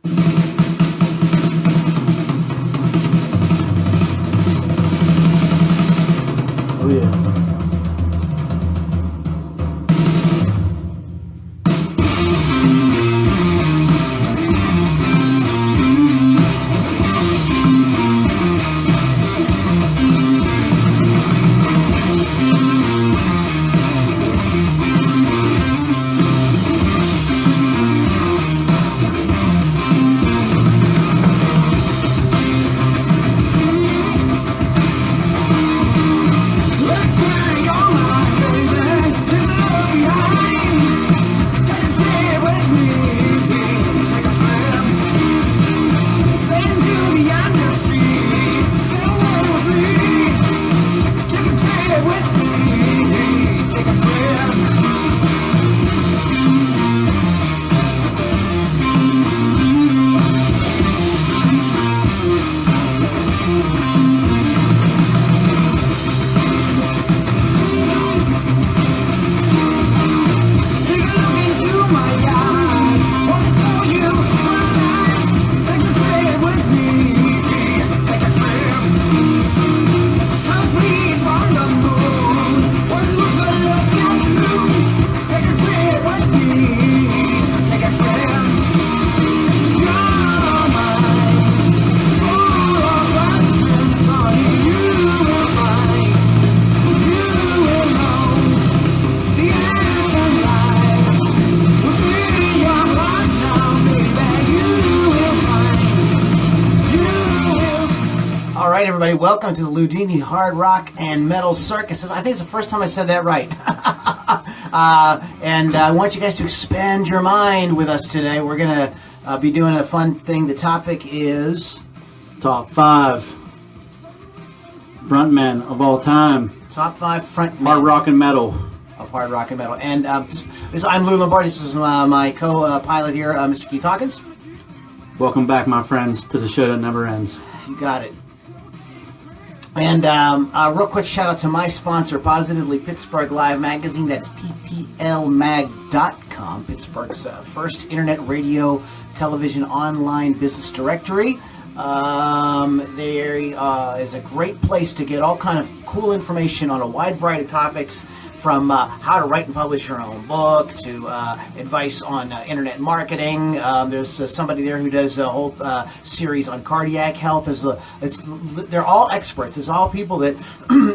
Oh yeah. Everybody, welcome to the Loudini Hard Rock and Metal Circus. I think it's the first time I said that right. And I want you guys to expand your mind with us today. We're going to be doing a fun thing. The topic is... Top 5 frontmen of all time. Top 5 frontmen. Hard rock and metal. Of hard rock and metal. And I'm Lou Lombardi. This is my co-pilot here, Mr. Keith Hawkins. Welcome back, my friends, to the show that never ends. You got it. And a real quick shout out to my sponsor, Positively Pittsburgh Live Magazine. That's pplmag.com, Pittsburgh's first internet radio, television, online business directory. There is a great place to get all kind of cool information on a wide variety of topics, from how to write and publish your own book to advice on internet marketing. There's somebody there who does a whole series on cardiac health. They're all experts. There's all people that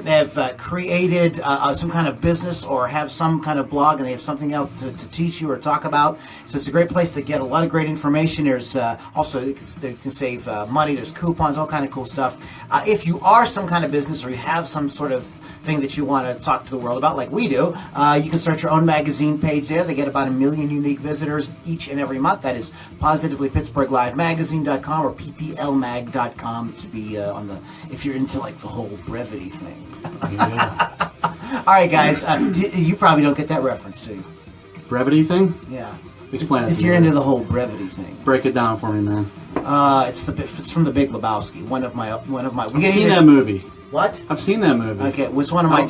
have created some kind of business or have some kind of blog, and they have something else to teach you or talk about. So it's a great place to get a lot of great information. There's also, they can save money. There's coupons, all kind of cool stuff. If you are some kind of business or you have some sort of thing that you want to talk to the world about, like we do, you can start your own magazine page there. They get about 1 million unique visitors each and every month. That is positivelypittsburghlivemagazine.com or pplmag.com to be on the, if you're into like the whole brevity thing. Yeah. All right, guys, you probably don't get that reference, do you? Brevity thing? Yeah. Explain it. If you're into the whole brevity thing, break it down for me, man. It's from The Big Lebowski. One of my. I've seen that movie. What? I've seen that movie. Okay, it was one of my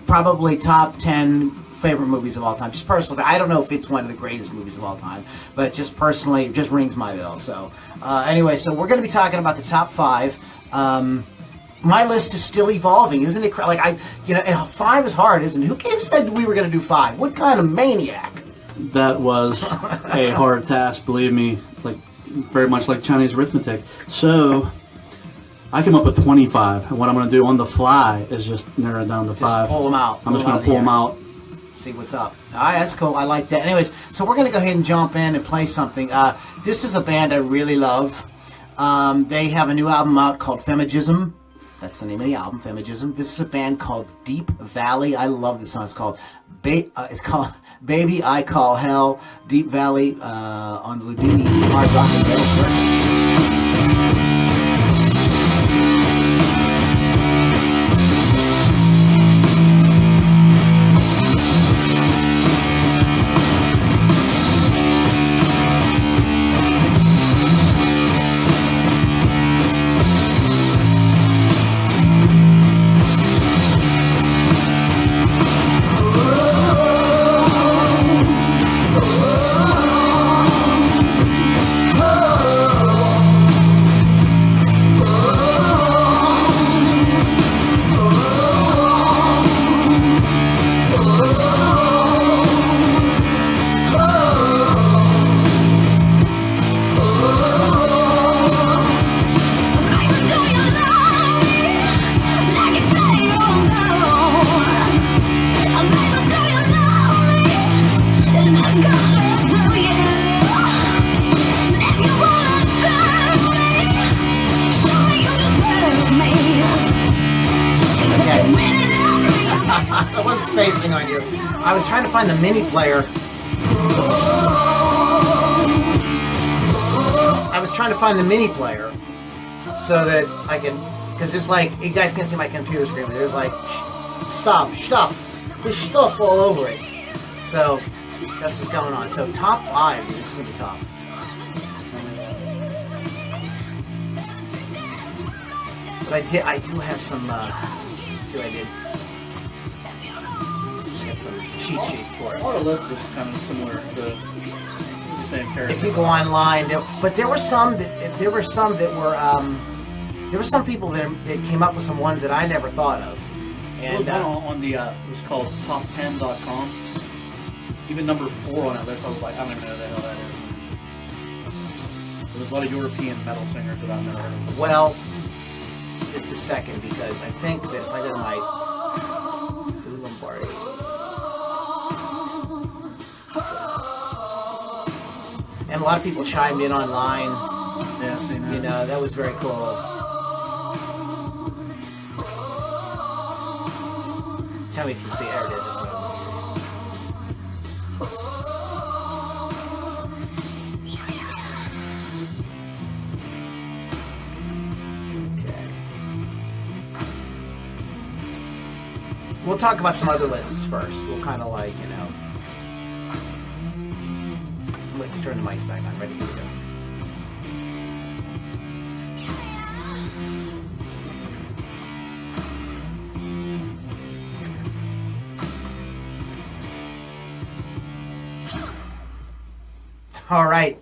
probably top 10 favorite movies of all time. Just personally, I don't know if it's one of the greatest movies of all time, but just personally, it just rings my bell. So, anyway, so we're going to be talking about the top 5. My list is still evolving, isn't it? Like 5 is hard, isn't it? Who said we were going to do 5? What kind of maniac? That was a hard task, believe me. Like very much like Chinese arithmetic. So I came up with 25, and what I'm going to do on the fly is just narrow it down to 5. Just pull them out. I'm just going to pull them out. See what's up. All right, that's cool. I like that. Anyways, so we're going to go ahead and jump in and play something. This is a band I really love. They have a new album out called Femigism. That's the name of the album, Femigism. This is a band called Deap, Vally. I love this song. It's called Baby I Call Hell, Deap, Vally, on the Loudini Hard Rock and Metal Circuit. Oh I was spacing on you. I was trying to find the mini player. I was trying to find the mini player so that I can, because it's like, you guys can't see my computer screen, but there's like stuff. There's stuff all over it. So that's what's going on. So top 5, dude, this is gonna be tough. But I do have some. Let's see what I did. I got some cheat sheets for us. Our list was kind of similar to the same character. If you go online, but there were some that were there were some people that came up with some ones that I never thought of. And there was one on the it was called top10.com. Even number 4 on that list, I was like, I don't even know who the hell that is. There's a lot of European metal singers that I've never heard of. Well, just a second, because I think that if I go to my Lombardi. And a lot of people chimed in online. Yeah, I've seen that. You know, that was very cool. Tell me if you see it. There it is. Okay. We'll talk about some other lists first. We'll kind of like, you know. Let's turn the mics back on. Ready? Here we go. All right,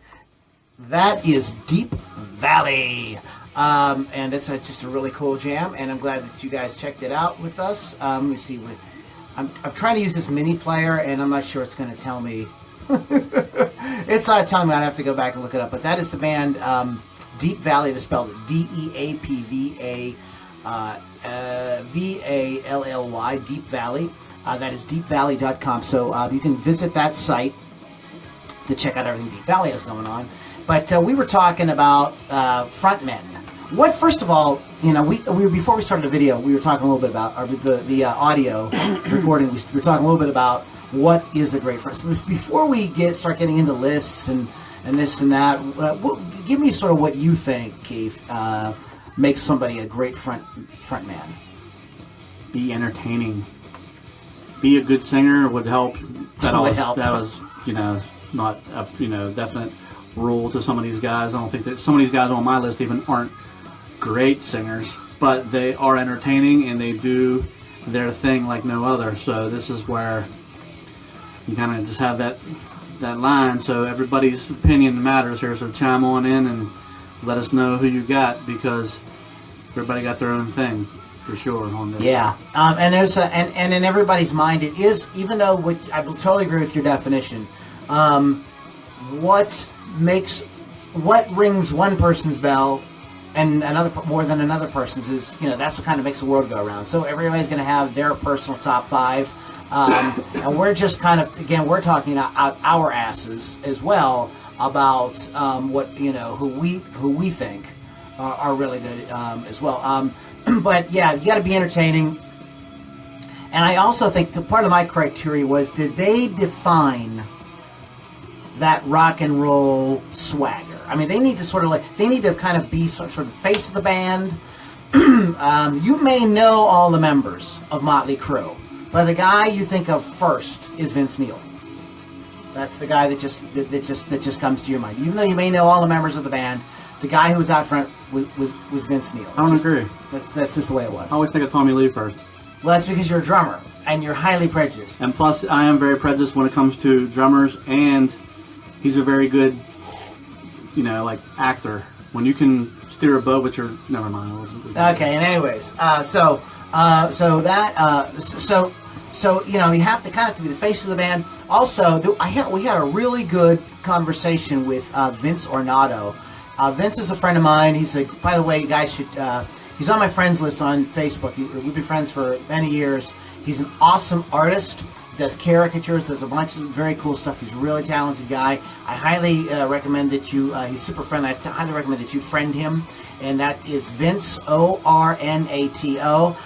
that is Deap Valley, and it's just a really cool jam, and I'm glad that you guys checked it out with us. Let me see. I'm trying to use this mini player, and I'm not sure it's going to tell me. It's not telling me. I'd have to go back and look it up. But that is the band Deap Vally. It's spelled DeapVally. Deap Valley. That is deapvally.com. So you can visit that site to check out everything Deap Vally has going on. But we were talking about frontmen. What, first of all, you know, we before we started the video, we were talking a little bit about the audio recording. We were talking a little bit about what is a great front. So before we start getting into lists and this and that, give me sort of what you think, Keith, makes somebody a great frontman. Be entertaining. Be a good singer would help. That was, you know, not a definite rule to some of these guys. I don't think that some of these guys on my list even aren't great singers, but they are entertaining and they do their thing like no other. So this is where you kind of just have that line. So everybody's opinion matters here. So chime on in and let us know who you got, because everybody got their own thing for sure on this. Yeah, and there's and in everybody's mind it is, even though I will totally agree with your definition. What rings one person's bell and another more than another person's is, you know, that's what kind of makes the world go around. So everybody's going to have their personal top 5, and we're just kind of, again, we're talking out our asses as well about what, you know, who we think are really good as well. But yeah, you got to be entertaining. And I also think part of my criteria was, did they define that rock and roll swagger? I mean, they need to kind of be sort of the face of the band. You may know all the members of Motley Crue, but the guy you think of first is Vince Neil. That's the guy that just comes to your mind. Even though you may know all the members of the band, the guy who was out front was Vince Neil. I don't agree. That's just the way it was. I always think of Tommy Lee first. Well, that's because you're a drummer and you're highly prejudiced. And plus, I am very prejudiced when it comes to drummers, and he's a very good, you know, like actor. When you can steer a boat with your, never mind. Okay, and anyways, so you know, you have to kind of be the face of the band. Also, we had a really good conversation with Vince Ornato. Vince is a friend of mine. He's by the way, you guys should. He's on my friends list on Facebook. We've been friends for many years. He's an awesome artist. Does caricatures, does a bunch of very cool stuff. He's a really talented guy. I highly recommend that you, he's super friendly, I highly recommend that you friend him. And that is Vince, Ornato.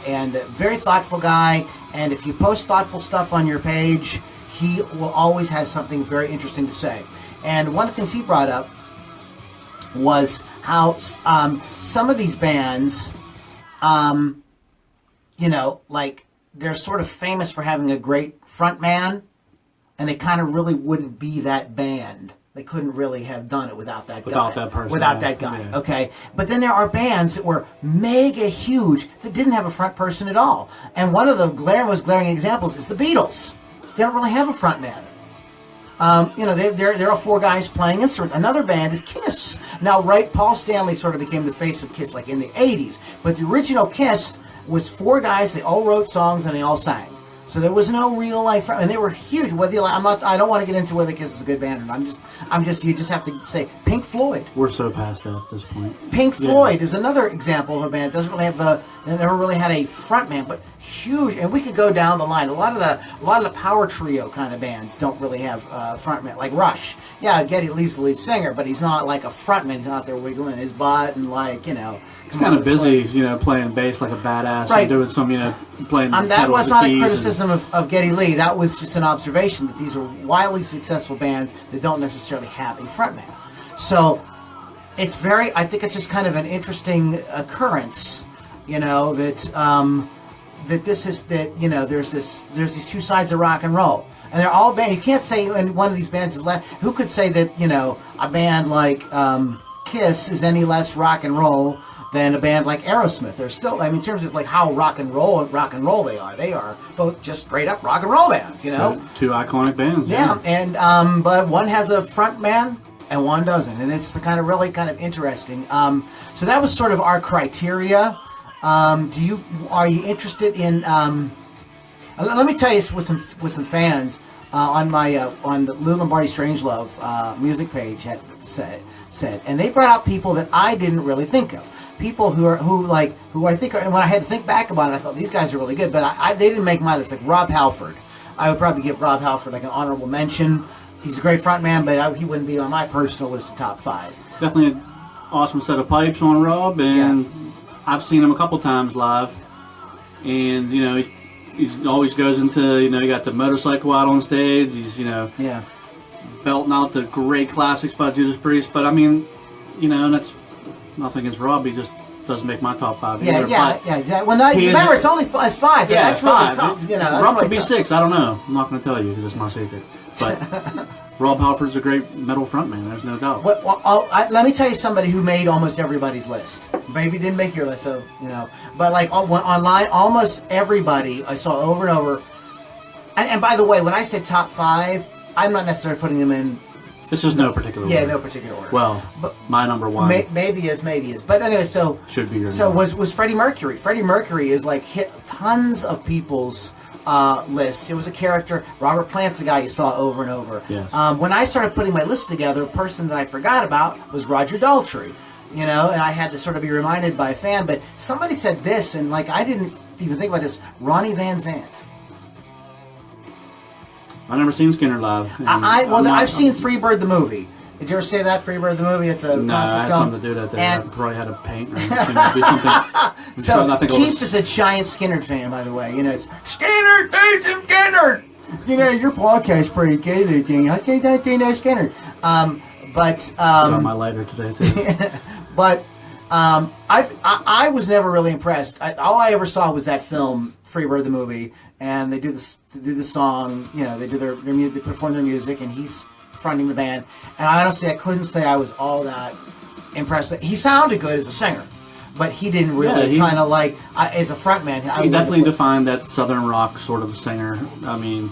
And very thoughtful guy. and if you post thoughtful stuff on your page, he will always have something very interesting to say. And one of the things he brought up was how some of these bands, you know, like they're sort of famous for having a great front man, and they kind of really wouldn't be that band. They couldn't really have done it without that guy. Without that person. Without that guy, okay? But then there are bands that were mega huge that didn't have a front person at all. And one of the most glaring examples is the Beatles. They don't really have a front man. You know, there are 4 guys playing instruments. Another band is Kiss. Now, right, Paul Stanley sort of became the face of Kiss, like in the 80s. But the original Kiss was 4 guys. They all wrote songs and they all sang. So there was no real life, and they were huge. Whether you like, I don't want to get into whether Kiss is a good band or not. You just have to say Pink Floyd. We're so past that at this point. Pink Floyd is another example of a band that doesn't really have they never really had a front man, but huge. And we could go down the line. A lot of the power trio kind of bands don't really have front man, like Rush. Yeah, Geddy Lee's the lead singer, but he's not like a front man. He's not there wiggling his butt and like, you know. He's kind of busy, you know, playing bass like a badass, right. And doing some, you know, playing. That was not a criticism of Geddy Lee. That was just an observation that these are wildly successful bands that don't necessarily have a frontman. So it's I think it's just kind of an interesting occurrence, you know, that you know, there's these 2 sides of rock and roll, and they're all band. You can't say in one of these bands is less. Who could say that, you know, a band like Kiss is any less rock and roll than a band like Aerosmith? They're still, I mean, in terms of like how rock and roll they are both just straight up rock and roll bands, you know. 2 iconic bands. Yeah, and but one has a front man and one doesn't, and it's really kind of interesting. So that was sort of our criteria. Are you interested in? Let me tell you with some fans on the Lou Lombardi Strangelove music page had said, and they brought out people that I didn't really think of. People who I think, and when I had to think back about it, I thought these guys are really good, but they didn't make my list. Like Rob Halford, I would probably give Rob Halford like an honorable mention. He's a great frontman, but he wouldn't be on my personal list of top 5. Definitely an awesome set of pipes on Rob, and I've seen him a couple times live, and you know he always goes into, you know, he got the motorcycle out on stage. He's, you know, belting out the great classics by Judas Priest. But I mean, you know, and that's nothing against Rob. He just doesn't make my top 5 either. Yeah. Well, no, remember it's only 5. Yeah, that's 5. Really tough. You know, Rob could be 6. I don't know. I'm not going to tell you because it's my secret. But Rob Halford's a great metal frontman. There's no doubt. Well, let me tell you somebody who made almost everybody's list. Maybe didn't make your list, so you know. But like online, almost everybody I saw over and over. And by the way, when I said top 5, I'm not necessarily putting them in. This is no particular order. Yeah, no particular order. Well, but my number 1. Maybe is. But anyway, so should be your so number. was Freddie Mercury. Freddie Mercury is like hit tons of people's lists. It was a character. Robert Plant's a guy you saw over and over. Yes. When I started putting my list together, a person that I forgot about was Roger Daltrey. You know, and I had to sort of be reminded by a fan. But somebody said this, and like I didn't even think about this. Ronnie Van Zant. I've never seen Skinner live. I've seen Freebird the movie. Did you ever say that, Freebird the movie? It's a no, I had film. something to do with that. I probably had to paint or do something. So Keith is a giant Skinner fan, by the way. You know, it's Skinner, Jason Skinner. You know, your podcast's pretty good, thing. I say that thing, Skinner. Got my lighter today too. But I was never really impressed. All I ever saw was that film, Freebird the movie, and they do the song. You know, they do their music, they perform their music, and he's fronting the band. And honestly, I couldn't say I was all that impressed. He sounded good as a singer, but he didn't really kind of like as a frontman. He definitely defined that southern rock sort of singer. I mean,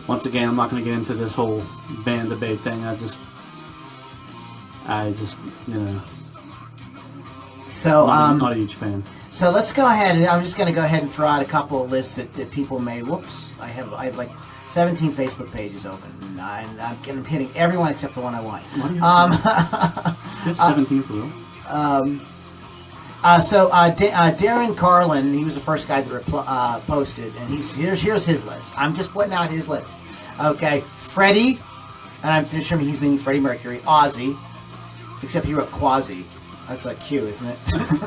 once again, I'm not going to get into this whole band debate thing. I just, you know. So not a huge fan. So let's go ahead, and I'm just going to go ahead and throw out a couple of lists that people made. Whoops, I have like 17 Facebook pages open. I'm hitting everyone except the one I want. What do you have 17 for real? Darren Carlin, he was the first guy that posted, and here's his list. I'm just putting out his list. Okay, Freddie, and I'm assuming he's meaning Freddie Mercury, Ozzy, except he wrote Quasi. That's like Q, isn't it?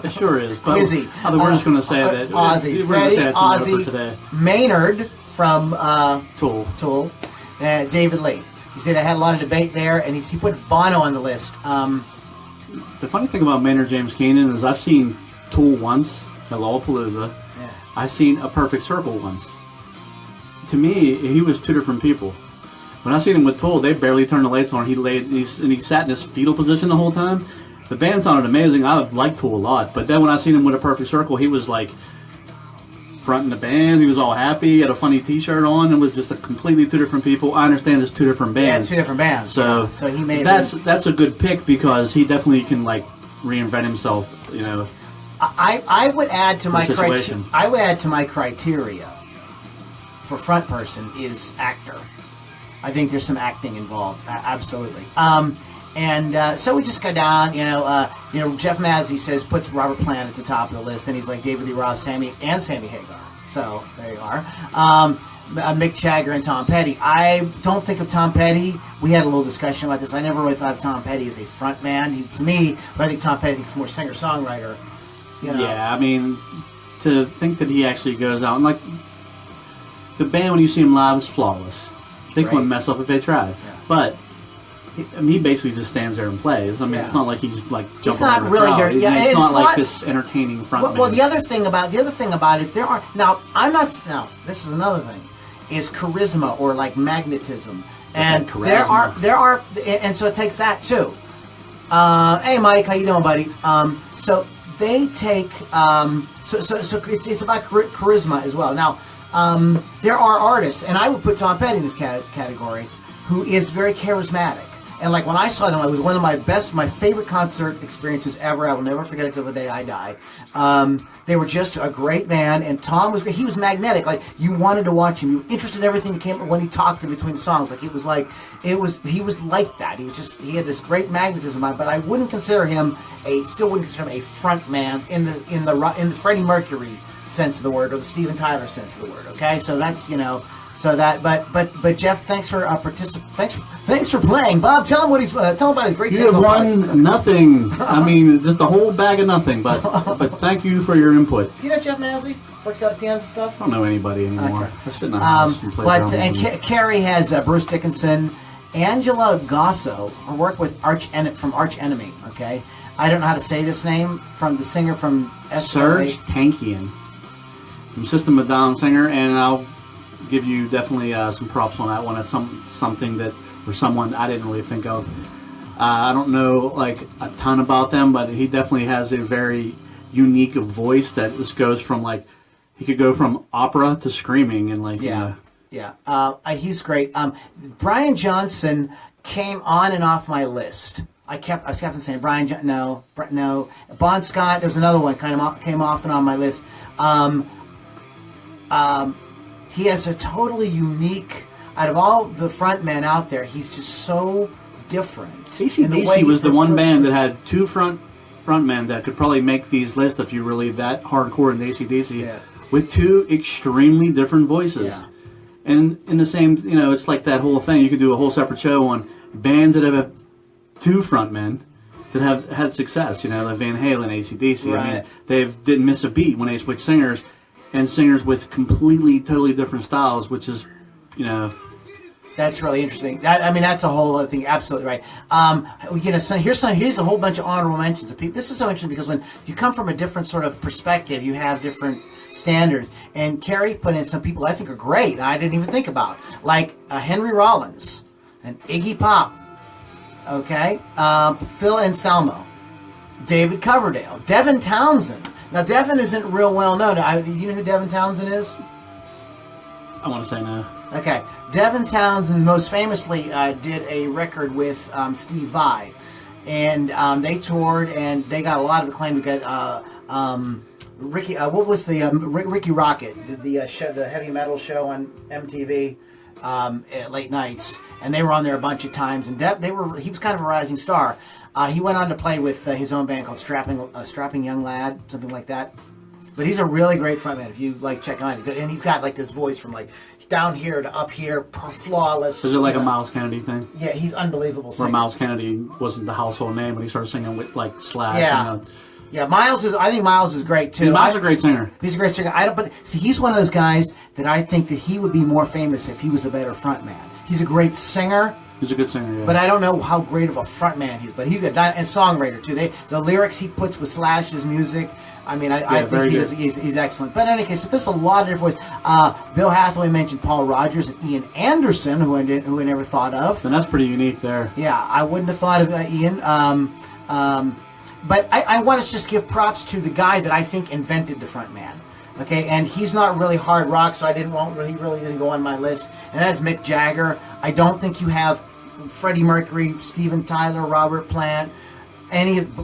It sure is. But Quizzy. we're just going to say that. Ozzy. We're gonna Freddie, say that's enough for Ozzy, today. Maynard from Tool. David Lee. He said I had a lot of debate there, and he put Bono on the list. The funny thing about Maynard James Keenan is I've seen Tool once at Lollapalooza. Yeah. I've seen A Perfect Circle once. To me, he was two different people. When I seen him with Tool, they barely turned the lights on. He sat in his fetal position the whole time. The band sounded amazing. I liked Tool a lot. But then when I seen him with A Perfect Circle, he was like fronting the band. He was all happy. He had a funny T-shirt on. It was just a completely two different people. I understand it's two different bands. Yeah, it's two different bands. So he made that's a good pick because he definitely can like reinvent himself. You know. I would add to my situation. I would add to my criteria for front person is actor. I think there's some acting involved. Absolutely. So we just go down, Jeff Mazzy says puts Robert Plant at the top of the list, and he's like David Lee Roth, Sammy Hagar. So there you are. Mick Jagger and Tom Petty. I don't think of Tom Petty. We had a little discussion about this. I never really thought of Tom Petty as a front man. To me, but I think Tom Petty is more singer-songwriter. Yeah, I mean, to think that he actually goes out and like the band when you see him live is flawless. They couldn't mess up if they tried. Yeah. But he basically just stands there and plays. I mean, it's not like he's like jumping. It's not really your. Yeah, it's not like this entertaining front. Well, the other thing about it is there are now. This is another thing, is charisma or like magnetism, and there are, and so it takes that too. Hey, Mike, how you doing, buddy? So they take so it's about charisma as well. Now, there are artists, and I would put Tom Petty in this category, who is very charismatic. And like when I saw them, it was one of my favorite concert experiences ever. I will never forget it till the day I die. They were just a great band, and Tom was great. He was magnetic. Like you wanted to watch him. You were interested in everything that came when he talked in between the songs. Like he was like that. He had this great magnetism. But I wouldn't consider him a front man in the Freddie Mercury sense of the word or the Steven Tyler sense of the word. Okay, so that's but Jeff, thanks for thanks for playing. Bob, tell him about his great. You have won nothing. I mean, just a whole bag of nothing. But thank you for your input. You know Jeff Mazzy works out at piano and stuff. I don't know anybody anymore. Okay. I sit in a house and play drums. Carrie has Bruce Dickinson, Angela Gosso, who worked with from Arch Enemy. Okay, I don't know how to say this name from the singer from Serge Tankian from System of a Down singer, and I'll give you definitely some props on that one. It's something that or someone I didn't really think of. I don't know like a ton about them, but he definitely has a very unique voice that just goes from like he could go from opera to screaming and like he's great. Brian Johnson came on and off my list. I kept saying Brian. No. Bon Scott. There's another one came off and on my list. He has a totally unique. Out of all the front men out there, he's just so different. AC/DC was the one band that had two front men that could probably make these lists if you're really that hardcore in AC/DC, with two extremely different voices. Yeah. And in the same, it's like that whole thing. You could do a whole separate show on bands that have two front men that have had success. Like Van Halen, AC/DC. Right. I mean, they didn't miss a beat when they switched singers, and singers with totally different styles, which is, That's really interesting. That's a whole other thing. Absolutely right. So here's a whole bunch of honorable mentions of people. This is so interesting because when you come from a different sort of perspective, you have different standards. And Carrie put in some people I think are great, and I didn't even think about, like Henry Rollins and Iggy Pop. Okay, Phil Anselmo, David Coverdale, Devin Townsend. Now Devin isn't real well known. You know who Devin Townsend is? I want to say no. Okay. Devin Townsend most famously did a record with Steve Vai. And they toured and they got a lot of acclaim. We got Ricky, what was the, Ricky Rocket did the heavy metal show on MTV at late nights. And they were on there a bunch of times. And he was kind of a rising star. He went on to play with his own band called Strapping Young Lad, something like that. But he's a really great frontman. If you like, check on it, and he's got like this voice from like down here to up here, flawless. Is it like a Miles Kennedy thing? Yeah, he's unbelievable. Where Miles Kennedy wasn't the household name, but he started singing with like Slash. Yeah. And, yeah, I think Miles is great too. Miles is a great singer. He's a great singer. But see, he's one of those guys that I think that he would be more famous if he was a better frontman. He's a great singer. He's a good singer, yeah. But I don't know how great of a frontman he is. But he's and songwriter too. The lyrics he puts with Slash's music. I mean, I think he's excellent. But in any case, there's a lot of different voices. Bill Hathaway mentioned Paul Rogers and Ian Anderson, who I never thought of. And that's pretty unique there. Yeah, I wouldn't have thought of Ian. But I want to just give props to the guy that I think invented the front man. Okay, and he's not really hard rock, so he really didn't go on my list. And that's Mick Jagger. I don't think you have Freddie Mercury, Steven Tyler, Robert Plant,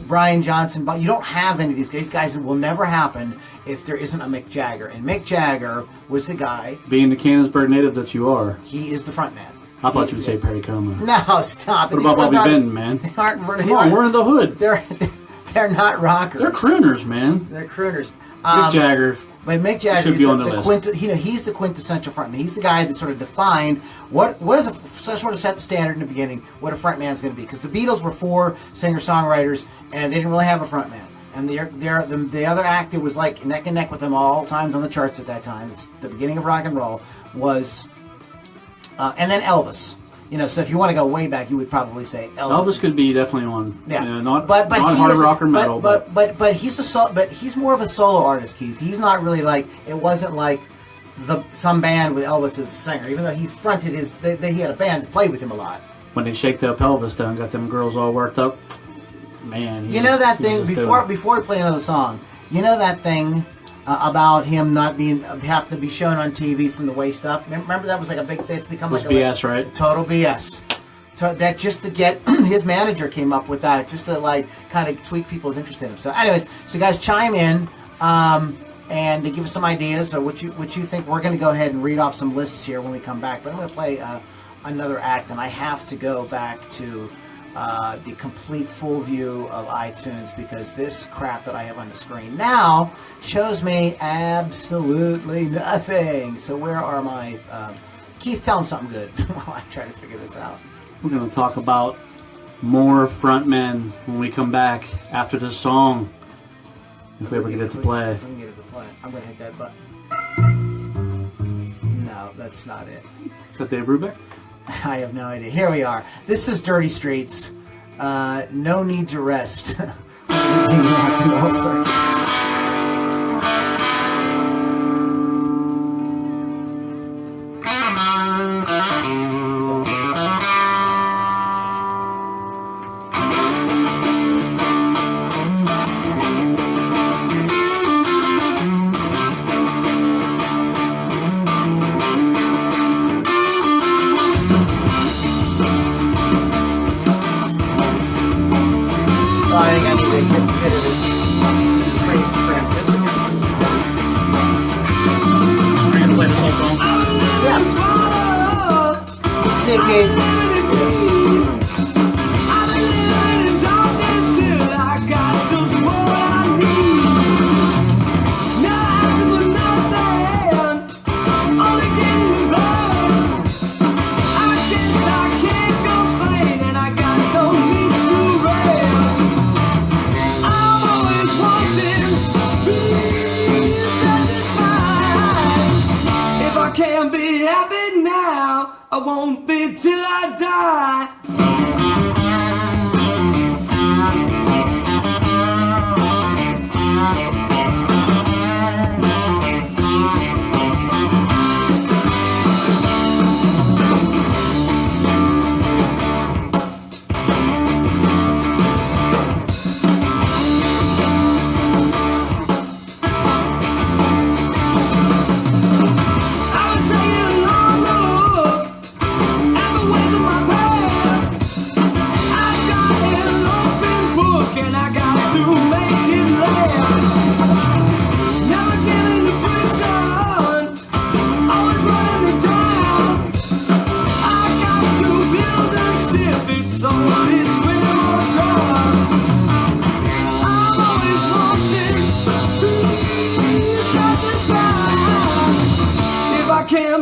Brian Johnson, but you don't have any of these guys. These guys will never happen if there isn't a Mick Jagger. And Mick Jagger was the guy. Being the Canonsburg native that you are. He is the front man. I thought you would say Perry Como. No, stop it. What about Bobby Benton, man? They aren't really. Come on, we're in the hood. They're not rockers. They're crooners, man. They're crooners. Mick Jagger. But Mick Jagger should be on the list. He's the quintessential frontman. He's the guy that sort of defined what is sort of set the standard in the beginning what a frontman is going to be. Because the Beatles were 4 singer-songwriters, and they didn't really have a frontman. And the other act that was like neck and neck with them all times on the charts at that time, it's the beginning of rock and roll, was, and then Elvis. So if you want to go way back, you would probably say Elvis. Elvis could be definitely on. Yeah, not hard rock or metal, but he's more of a solo artist, Keith. He's not really like it wasn't like some band with Elvis as a singer, even though he fronted he had a band that played with him a lot. When they shake the pelvis down, got them girls all worked up. Man, that thing before we play another song. That thing. About him not having to be shown on TV from the waist up. Remember that was like a big thing. It's become like BS, right? Total BS. That just to get his manager came up with that just to like kind of tweak people's interest in him. So, anyways, so guys chime in and to give us some ideas or what you think. We're going to go ahead and read off some lists here when we come back. But I'm going to play another act, and I have to go back to the complete full view of iTunes because this crap that I have on the screen now shows me absolutely nothing. So where are my... Keith, tell him something good while I try to figure this out. We're going to talk about more frontmen when we come back after this song. If we ever get it to play. If we can get it to play. I'm going to hit that button. No, that's not it. Is that Dave Brubeck? I have no idea. Here we are. This is Dirty Streets. No Need to Rest. Routine Rock and Roll Circus. I think I need to get rid of this crazy crap. Are you going to play this whole song? Yeah. See it, Gabe. Can't be happy now, I won't be till I die.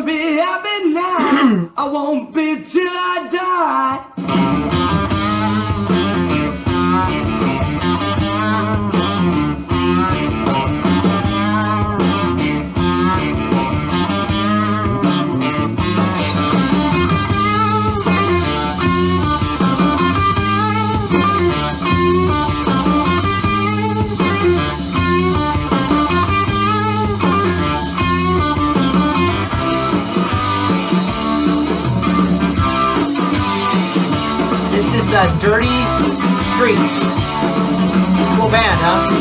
wanna be happy now. I won't be till I die. Dirty Streets. Cool band, huh?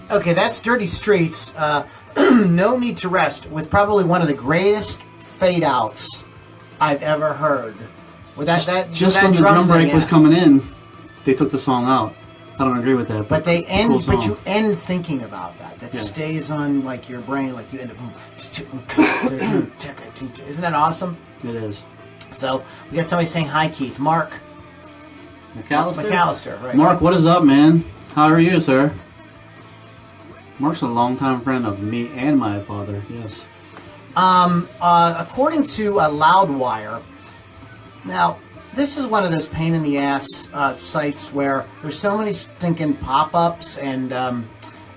Okay, that's Dirty Streets. No Need to Rest, with probably one of the greatest fade outs I've ever heard. With that, just that when the drum break thing, was coming in, they took the song out. I don't agree with that. But they end. Cool but you end thinking about that. That stays on like your brain. Like you end up. Isn't that awesome? It is. So we got somebody saying hi, Keith. Mark McAllister. Right. Mark, what is up, man? How are you, sir? Mark's a longtime friend of me and my father. Yes. According to Loudwire, now this is one of those pain in the ass sites where there's so many stinking pop-ups and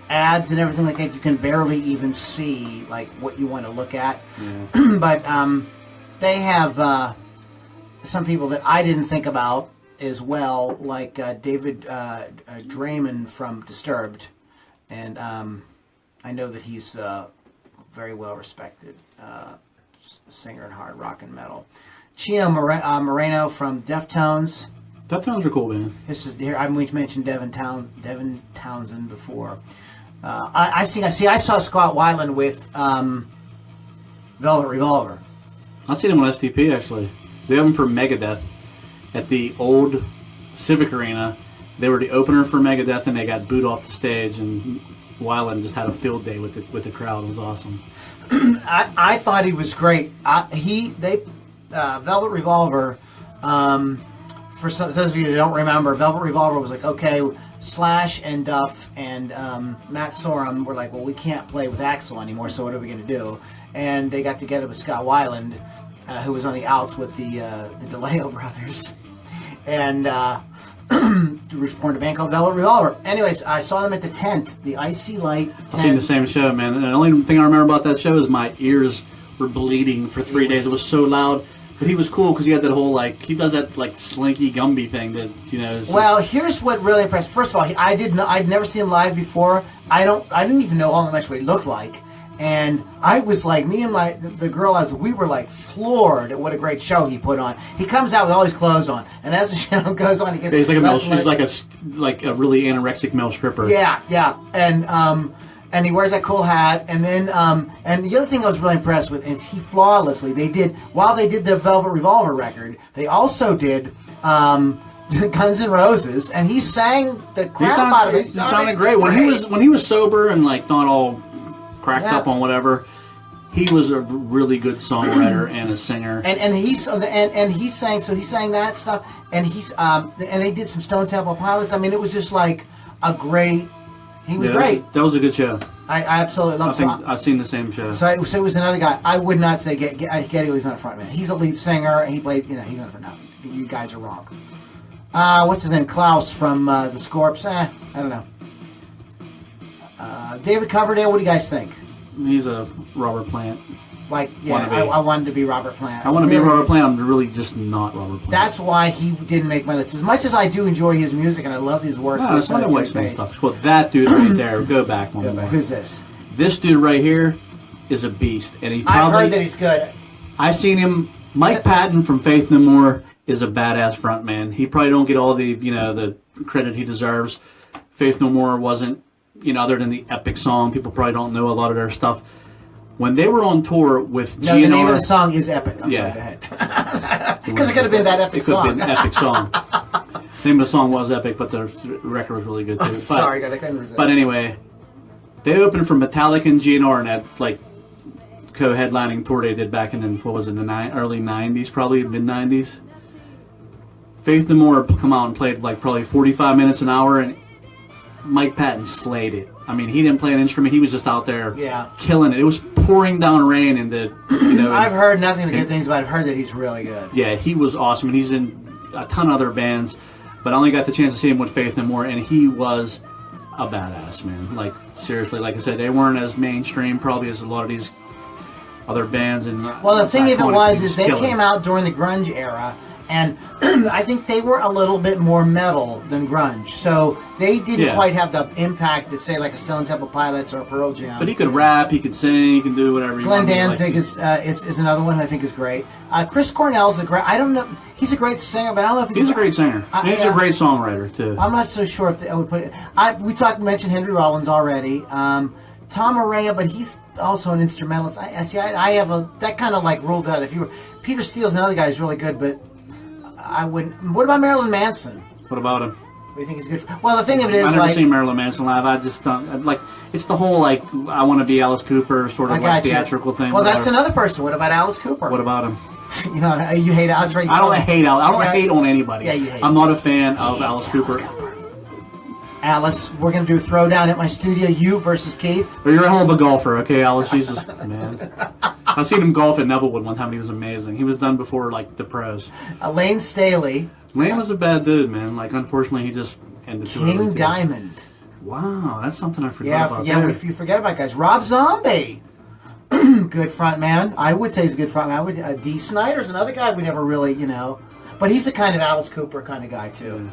ads and everything like that. You can barely even see like what you want to look at. Yeah. But they have some people that I didn't think about as well, like David Draymond from Disturbed. And I know that he's very well respected singer in hard rock and metal. Chino Moreno from Deftones. Deftones are cool, man. This is here. I mentioned Devin Townsend before. I saw Scott Weiland with Velvet Revolver. I seen him on STP actually. They have him for Megadeth at the old Civic Arena. They were the opener for Megadeth, and they got booed off the stage, and Weiland just had a field day with the crowd. It was awesome. I thought he was great. Velvet Revolver, for those of you that don't remember, Velvet Revolver was like, okay, Slash and Duff and Matt Sorum were like, well, we can't play with Axl anymore, so what are we going to do? And they got together with Scott Weiland, who was on the outs with the DeLeo brothers, and reformed a band called Velvet Revolver. Anyways, I saw them at the tent, the Icy Light tent. I've seen the same show, man. And the only thing I remember about that show is my ears were bleeding for 3 days. It was so loud. But he was cool because he had that whole, like, he does that, like, slinky Gumby thing that, you know. Well, here's what really impressed. First of all, I'd never seen him live before. I didn't even know all much what he looked like. And I was like, me and the girl, we were like floored at what a great show he put on. He comes out with all his clothes on, and as the show goes on, he gets. He's like a really anorexic male stripper. Yeah, and he wears that cool hat, and then and the other thing I was really impressed with is he flawlessly. While they did the Velvet Revolver record, they also did Guns N' Roses, and he sang the crap out of it. He sounded great when he was sober and like not all cracked up on whatever. He was a really good songwriter and a singer. And he sang that stuff, and and they did some Stone Temple Pilots. I mean, it was just like a great. He was great. That was a good show. I absolutely love it. I've seen the same show. So it was another guy. I would not say Geddy Lee's not a front man. He's a lead singer, and he played. He's not a front man. You guys are wrong. What's his name? Klaus from the Scorps. I don't know. David Coverdale. What do you guys think? He's a Robert Plant. Like, I wanted to be Robert Plant. I want to be Robert Plant. I'm really just not Robert Plant. That's why he didn't make my list. As much as I do enjoy his music and I love his work. No, it's not a waste of stuff. Well, that dude right there. Go back one more. Who's this? This dude right here is a beast, and he probably. I've heard that he's good. I've seen him. Mike Patton from Faith No More is a badass frontman. He probably don't get all the credit he deserves. Faith No More wasn't, other than the epic song. People probably don't know a lot of their stuff. When they were on tour with GNR... No, the name of the song is Epic. I'm sorry, go ahead. Because it could have been that epic song. It could have been an epic song. The name of the song was Epic, but the record was really good, too. Sorry, I couldn't resist. But anyway, they opened for Metallica and GNR in that, like, co-headlining tour they did back in, what was it, the early 90s, probably, mid-90s. Faith No More come out and played, like, probably 45 minutes an hour, and Mike Patton slayed it. I mean, he didn't play an instrument. He was just out there killing it. It was pouring down rain, and I've heard nothing but good things, but I've heard that he's really good. Yeah, he was awesome, and he's in a ton of other bands, but I only got the chance to see him with Faith No More, and he was a badass, man. Like, seriously, like I said, they weren't as mainstream probably as a lot of these other bands. And well, the thing of it was, is they came out during the grunge era, and I think they were a little bit more metal than grunge, so they didn't quite have the impact that, say, like a Stone Temple Pilots or a Pearl Jam. But he could rap, he could sing, he can do whatever. Glenn Danzig is another one I think is great. Chris Cornell's a great. I don't know. He's a great singer, but I don't know if he's a great singer. He's a great songwriter too. I'm not so sure if I would put it. We mentioned Henry Rollins already. Tom Araya, but he's also an instrumentalist. I have that kind of like ruled out. Peter Steele's another guy who's really good, but I wouldn't. What about Marilyn Manson? What about him? What do you think he's good for? Well, the thing of it is, I've never seen Marilyn Manson live. I just don't like. It's the whole like I want to be Alice Cooper sort of like theatrical thing. Well, that's another person. What about Alice Cooper? What about him? You hate Alice. Right? I don't hate Alice. I don't hate on anybody. Yeah, you hate. I'm not a fan of Alice Cooper. Alice, we're going to do a throwdown at my studio, you versus Keith. But you're a hell of a golfer, okay, Alice? Jesus, man. I've seen him golf at Nevillewood one time, and he was amazing. He was done before, like, the pros. Lane Staley. Lane was a bad dude, man. Like, unfortunately, he just ended too early. King Diamond. Wow, that's something I forgot about. Yeah, if you forget about guys. Rob Zombie. Good front man. I would say he's a good front man. Dee Snider's another guy we never really, But he's a kind of Alice Cooper kind of guy, too. Yeah.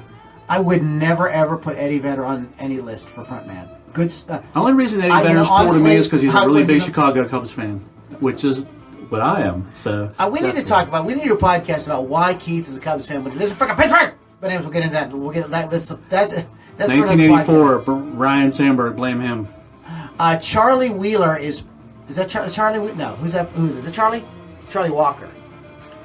I would never, ever put Eddie Vedder on any list for frontman. Good. The only reason Eddie Vedder's cool to me is because he's a really big Chicago Cubs fan, which is what I am. So we need to talk about. We need to do a podcast about why Keith is a Cubs fan, but he lives in freaking Pittsburgh. But anyways, we'll get into that. We'll get that. That's 1984. Ryan Sandberg, blame him. Charlie Wheeler is that Charlie? No, who's that? Who is it? Is it Charlie? Charlie Walker.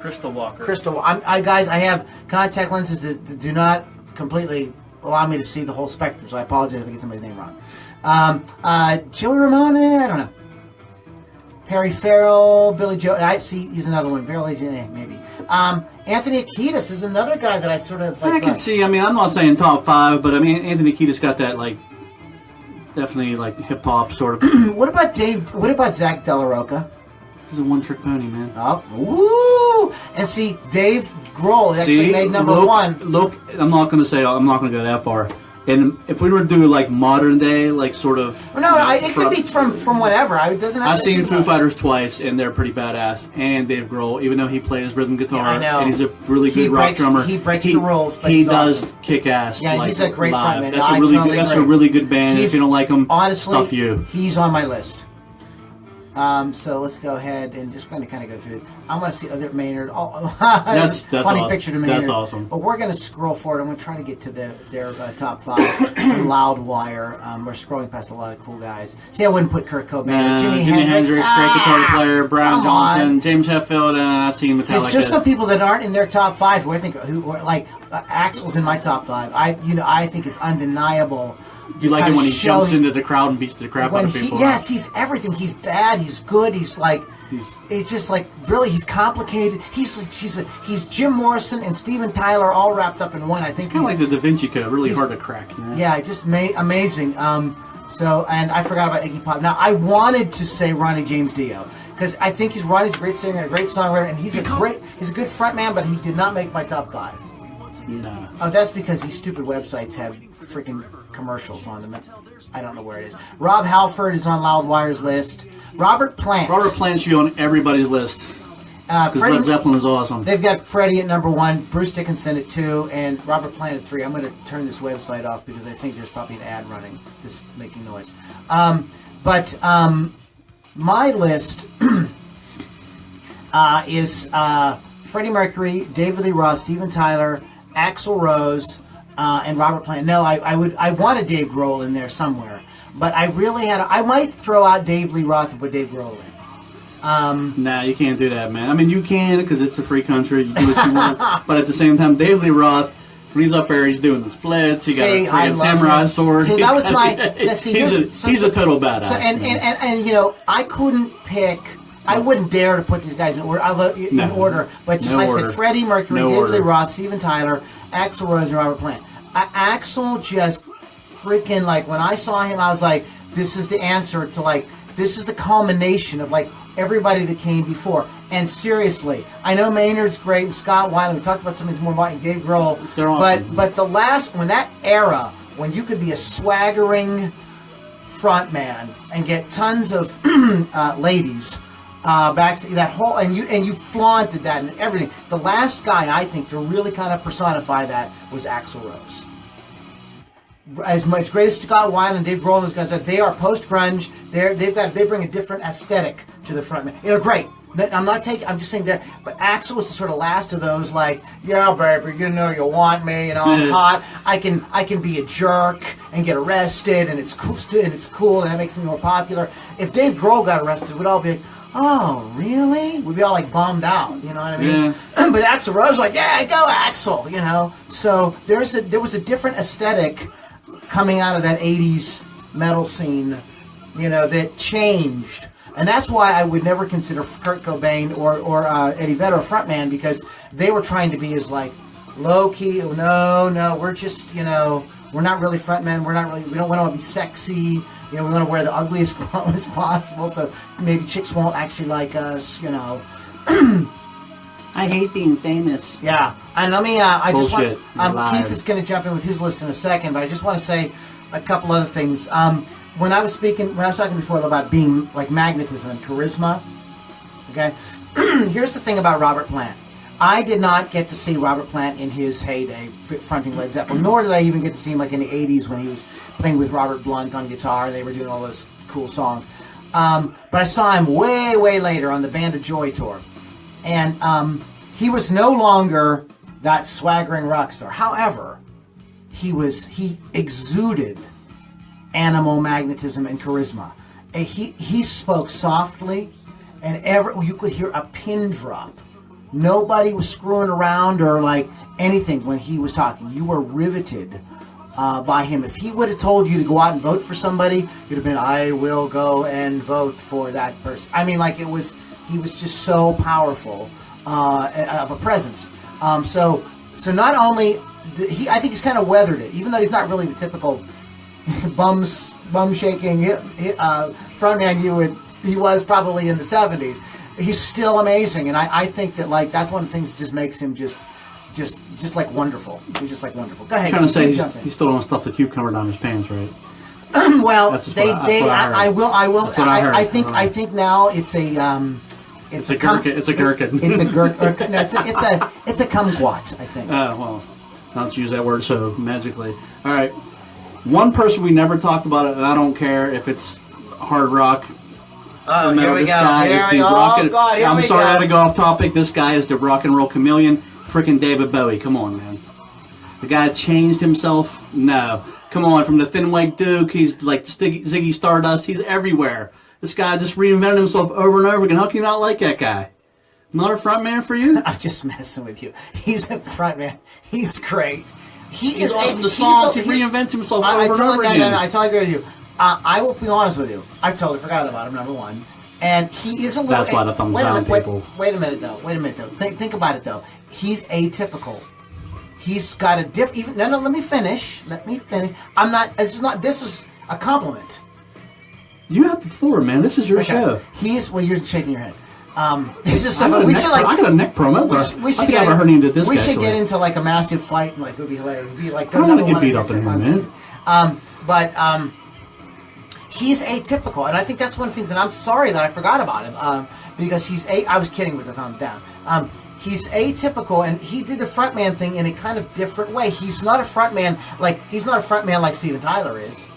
Crystal Walker. Guys, I have contact lenses that do not completely allow me to see the whole spectrum, so I apologize if I get somebody's name wrong. Joey Ramone, I don't know. Perry Farrell, Billy Joe, I see he's another one. Barely, maybe. Anthony Kiedis is another guy that I sort of like. I can see. I mean, I'm not saying top 5, but I mean, Anthony Kiedis got that like definitely like hip hop sort of. What about What about Zach De La Rocha? He's a one-trick pony, man. Oh, woo! And see, Dave Grohl actually made number 1. Look, I'm not going to go that far. And if we were to do like modern day, like sort of. It could be from whatever. It doesn't. I've seen Foo Fighters twice, and they're pretty badass. And Dave Grohl, even though he plays rhythm guitar, I know. and he's a really good rock drummer, he breaks the rules. But he does awesome. Kick ass. Yeah, like, he's a great live. frontman. That's a really good band. If you don't like him, honestly, stuff you. He's on my list. So let's go ahead and just going to kind of go through this. I want to see other Maynard. That's funny awesome. Picture to Maynard. That's awesome. But we're going to scroll forward. I'm going to try to get to their top 5. Loudwire. We're scrolling past a lot of cool guys. See, I wouldn't put Kurt Cobain. Jimi Hendrix, great guitar player. Brian Johnson, James Hetfield. I've seen Metallica. It's just some people that aren't in their top 5 who are like Axl's in my top 5. I think it's undeniable. You like it when he jumps into the crowd and beats the crap out of people. Yes, he's everything. He's bad. He's good. He's like, it's just like really. He's complicated. He's Jim Morrison and Steven Tyler all wrapped up in one. I think kind of like the Da Vinci Code, really hard to crack. You know? Yeah, just amazing. And I forgot about Iggy Pop. Now I wanted to say Ronnie James Dio because I think Ronnie's a great singer and a great songwriter, and he's a good frontman, but he did not make my top 5. No. Oh, that's because these stupid websites have freaking commercials on them. I don't know where it is. Rob Halford is on Loudwire's list. Robert Plant. Robert Plant should be on everybody's list. Because Led Zeppelin is awesome. They've got Freddie at number 1, Bruce Dickinson at 2, and Robert Plant at 3. I'm going to turn this website off because I think there's probably an ad running just making noise. My list is Freddie Mercury, David Lee Roth, Steven Tyler, Axl Rose, and Robert Plant. No, I wanted Dave Grohl in there somewhere, but I really I might throw out Dave Lee Roth and put Dave Grohl in. Nah, you can't do that, man. I mean, you can because it's a free country. You do what you want. But at the same time, Dave Lee Roth, when he's up there, he's doing the splits. He got a freaking samurai sword. See, that was my... he's a total badass. So, and you know, I couldn't pick... I wouldn't dare to put these guys in order. But just like I said, Freddie Mercury, David Lee Roth, Steven Tyler, Axl Rose, and Robert Plant. Axl just freaking, like, when I saw him, I was like, this is the answer to, like, this is the culmination of, like, everybody that came before. And seriously, I know Maynard's great and Scott Weiland. We talked about some of these more and Dave Grohl. They're awesome. But the last, when that era, when you could be a swaggering front man and get tons of ladies back to that whole, and you flaunted that and everything. The last guy I think to really kind of personify that was Axl Rose. As much great as Scott Weiland and Dave Grohl and those guys are, they are post grunge. They bring a different aesthetic to the front man. They're great. I'm just saying that. But Axl was the sort of last of those, like, yeah, baby, you know you want me, you know, I'm hot. I can be a jerk and get arrested, and it's cool, and that makes me more popular. If Dave Grohl got arrested, we'd all be like, oh, really? We'd be all like bummed out, you know what I mean? Yeah. But Axl Rose was like, yeah, go Axl, you know. So there was a different aesthetic coming out of that 80s metal scene, you know, that changed. And that's why I would never consider Kurt Cobain or Eddie Vedder a frontman, because they were trying to be as like low-key, oh, no, we're just, you know, we're not really frontmen, we don't want to be sexy, you know, we want to wear the ugliest clothes possible, so maybe chicks won't actually like us, you know. I hate being famous. Yeah, and let me, Bullshit. Keith is going to jump in with his list in a second, but I just want to say a couple other things. When I was talking before about being like magnetism and charisma, okay, here's the thing about Robert Plant. I did not get to see Robert Plant in his heyday fronting Led Zeppelin, nor did I even get to see him like in the 80s when he was playing with Robert Blunt on guitar. They were doing all those cool songs. But I saw him way, way later on the Band of Joy tour. And he was no longer that swaggering rock star. However, he exuded animal magnetism and charisma. And he spoke softly, and you could hear a pin drop. Nobody was screwing around or like anything when he was talking. You were riveted by him. If he would have told you to go out and vote for somebody, you'd have been, I will go and vote for that person. I mean, like he was just so powerful of a presence. So not only I think he's kind of weathered it, even though he's not really the typical bum shaking frontman he was probably in the 70s. He's still amazing, and I think that like that's one of the things that just makes him just like wonderful. He's just like wonderful. Go ahead. Trying to say he still don't stuff the cucumber down his pants, right? Well, I think now it's a it's a gherkin. It's a gherkin. It's a gherkin. No, it's a kumquat, I think. Well, let's use that word so magically. All right. One person we never talked about it, and I don't care if it's hard rock. Oh, here we go. I'm sorry I had to go off topic. This guy is the rock and roll chameleon. Freaking David Bowie. Come on, man. The guy changed himself? No. Come on, from the Thin White Duke, he's like Ziggy Stardust. He's everywhere. This guy just reinvented himself over and over again. How can you not like that guy? Not a front man for you? I'm just messing with you. He's a front man. He's great. He's awesome. The songs, he reinvents himself over and over again. No, I totally agree with you. I will be honest with you. I totally forgot about him, number one. And he is a little... That's why the thumbs down, people. Wait a minute, though. Think about it, though. He's atypical. He's got a different... No, let me finish. I'm not... This is a compliment. You have the floor, man. This is your show. Well, you're shaking your head. This is I got a neck promo. We should get her into this. We should get into like a massive fight, and like it would be hilarious. It'd be like I'm gonna get beat up in here, man. But he's atypical, and I think that's one of the things that I'm sorry that I forgot about him because I was kidding with the thumbs down. He's atypical, and he did the frontman thing in a kind of different way. He's not a frontman like Steven Tyler is.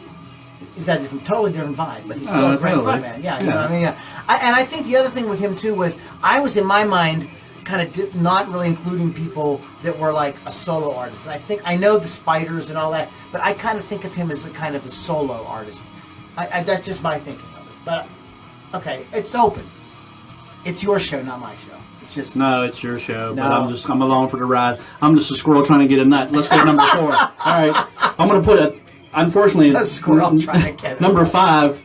He's got a totally different vibe, but he's still a great frontman. Yeah, you know what I mean? Yeah. And I think the other thing with him, too, was I was, in my mind, kind of not really including people that were like a solo artist. And I know the Spiders and all that, but I kind of think of him as a kind of a solo artist. That's just my thinking of it. But, okay, it's open. It's your show, not my show. It's just No, it's your show, No. but I'm along for the ride. I'm just a squirrel trying to get a nut. Let's go to number 4. All right, I'm gonna put it. Unfortunately, a squirrel trying to get it. number 5.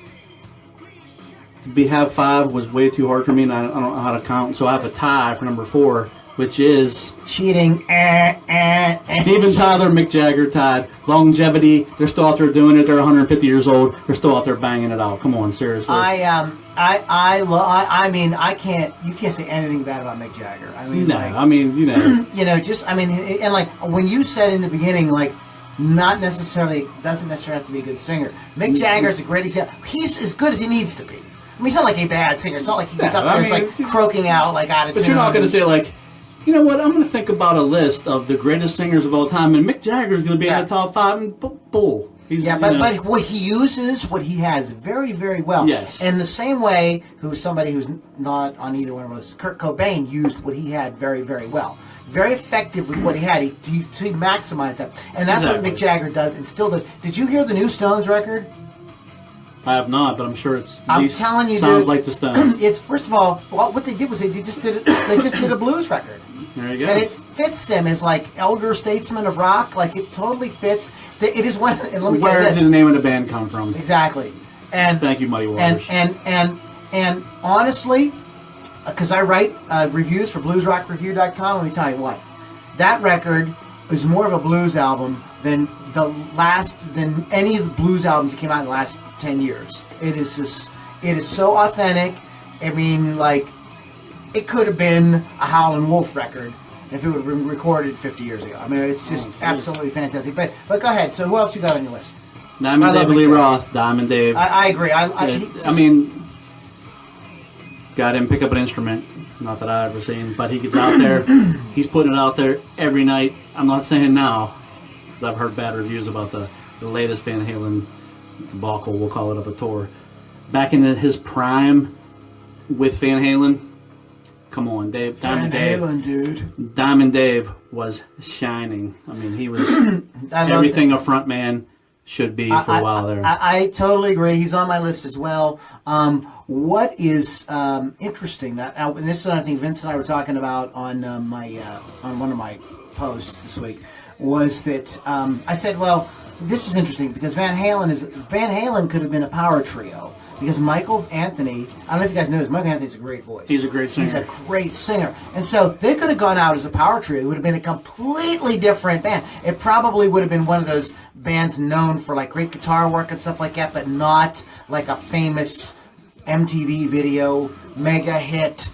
Have 5 was way too hard for me, and I don't know how to count. So I have a tie for number 4, which is cheating. Steven Tyler, Mick Jagger tied. Longevity, they're still out there doing it. They're 150 years old. They're still out there banging it out. Come on, seriously. I mean, I can't. You can't say anything bad about Mick Jagger. I mean, No, like, I mean, you know. you know, just I mean, and like when you said in the beginning, like, not necessarily doesn't necessarily have to be a good singer. Mick Jagger is a great example. He's as good as he needs to be. I mean, he's not like a bad singer. It's not like he gets up there and is like croaking out like out of tune. But you're not going to say like, you know what? I'm going to think about a list of the greatest singers of all time, and Mick Jagger is going to be in the top 5. And bull. He's, but what he uses, what he has, very, very well. Yes. In the same way, somebody who's not on either one of us, Kurt Cobain used what he had very, very well. Very effective with what he had. He maximized that, and that's what Mick Jagger does and still does. Did you hear the new Stones record? I have not, but I'm sure it's. I'm telling you, sounds dude, like the Stones. It's first of all, what they did was they just did a blues record. There you go. And it fits them as like elder statesmen of rock. Like it totally fits. It is one. And let me tell you Where this. did the name of the band come from? Exactly. And thank you, Muddy Waters. And honestly, because I write reviews for BluesRockReview.com, let me tell you what, that record is more of a blues album than any of the blues albums that came out in the last 10 years. It is so authentic. I mean, like, it could have been a Howlin' Wolf record if it would have been recorded 50 years ago. I mean, it's just absolutely fantastic. But go ahead. So who else you got on your list? Diamond Dave Lee Roth, Diamond Dave. I agree. I mean, got him pick up an instrument. Not that I've ever seen, but he gets out there. He's putting it out there every night. I'm not saying now, because I've heard bad reviews about the latest Van Halen debacle, we'll call it, of a tour. Back in his prime with Van Halen, come on, Diamond Halen, dude. Diamond Dave was shining. I mean, he was everything a front man should be for a while there. I totally agree. He's on my list as well. What is interesting, and this is what I think Vince and I were talking about on on one of my posts this week, was that I said, well, this is interesting because Van Halen could have been a power trio. Because Michael Anthony, I don't know if you guys know this, Michael Anthony's a great voice. He's a great singer. He's a great singer. And so they could have gone out as a power trio. It would have been a completely different band. It probably would have been one of those bands known for like great guitar work and stuff like that, but not like a famous MTV video, mega hit,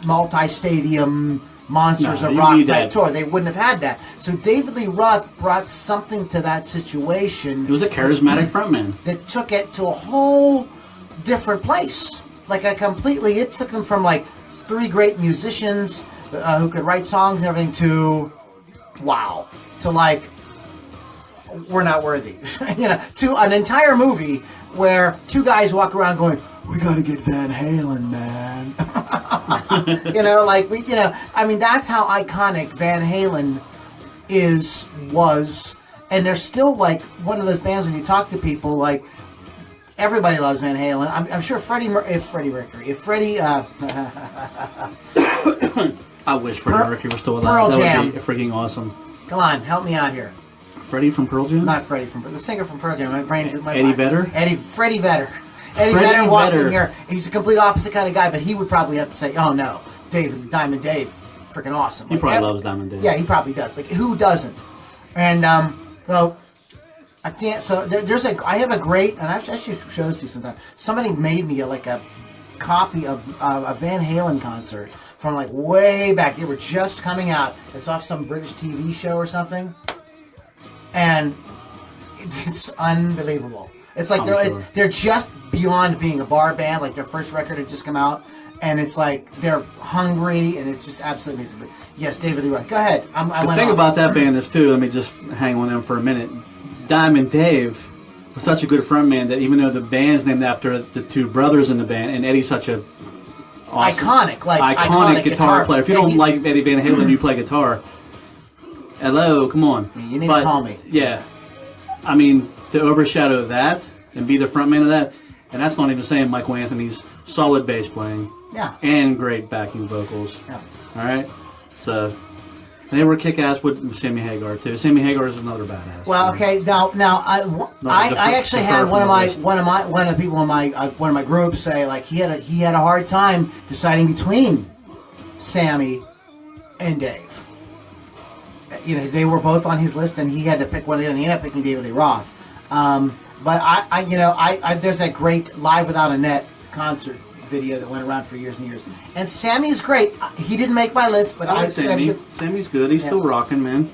multi-stadium, Monsters of Rock type tour. They wouldn't have had that. So David Lee Roth brought something to that situation. He was a charismatic frontman. That took it to a whole different place. Like it took them from like 3 great musicians who could write songs and everything to like we're not worthy. To an entire movie where 2 guys walk around going, we gotta get Van Halen, man. I mean, that's how iconic Van Halen was, and they're still like one of those bands when you talk to people, like, everybody loves Van Halen. I'm sure Freddie Mercury, I wish Freddie Mercury was still alive. Pearl that Jam. would be freaking awesome. Come on, help me out here. Freddie from Pearl Jam? Not Freddie the singer from Pearl Jam. My brain's Eddie Vedder? Freddie Vedder. Eddie Vedder walked in here. He's a complete opposite kind of guy, but he would probably have to say, "Oh no, Diamond Dave, freaking awesome." He probably loves Diamond Dave. Yeah, he probably does. Like, who doesn't? And well, I can't. So I have a great, and I should show this to you sometime. Somebody made me a copy of a Van Halen concert from like way back. They were just coming out. It's off some British TV show or something, and it's unbelievable. It's like they're just beyond being a bar band. Like their first record had just come out, and it's like they're hungry, and it's just absolutely amazing. But yes, David Lee Roth. Go ahead. The thing about that band is too. Let me just hang on them for a minute. Diamond Dave was such a good frontman that even though the band's named after the 2 brothers in the band, and Eddie's such a awesome, iconic guitar player. If you don't like Eddie Van Halen, you play guitar. Hello, come on. You need to call me. Yeah, I mean, to overshadow that and be the frontman of that, and that's not even saying Michael Anthony's solid bass playing, Yeah. and great backing vocals. Yeah. All right, so and they were kick-ass with Sammy Hagar too. Sammy Hagar is another badass. Well, okay. Now, I actually had one of the people in one of my groups say like he had a hard time deciding between Sammy and Dave. You know, they were both on his list, and he had to pick one of them. And he ended up picking David Lee Roth. But I there's that great Live Without a Net concert video that went around for years and years. And Sammy's great. He didn't make my list, but I like Sammy. Sammy's good. He's still rocking, man.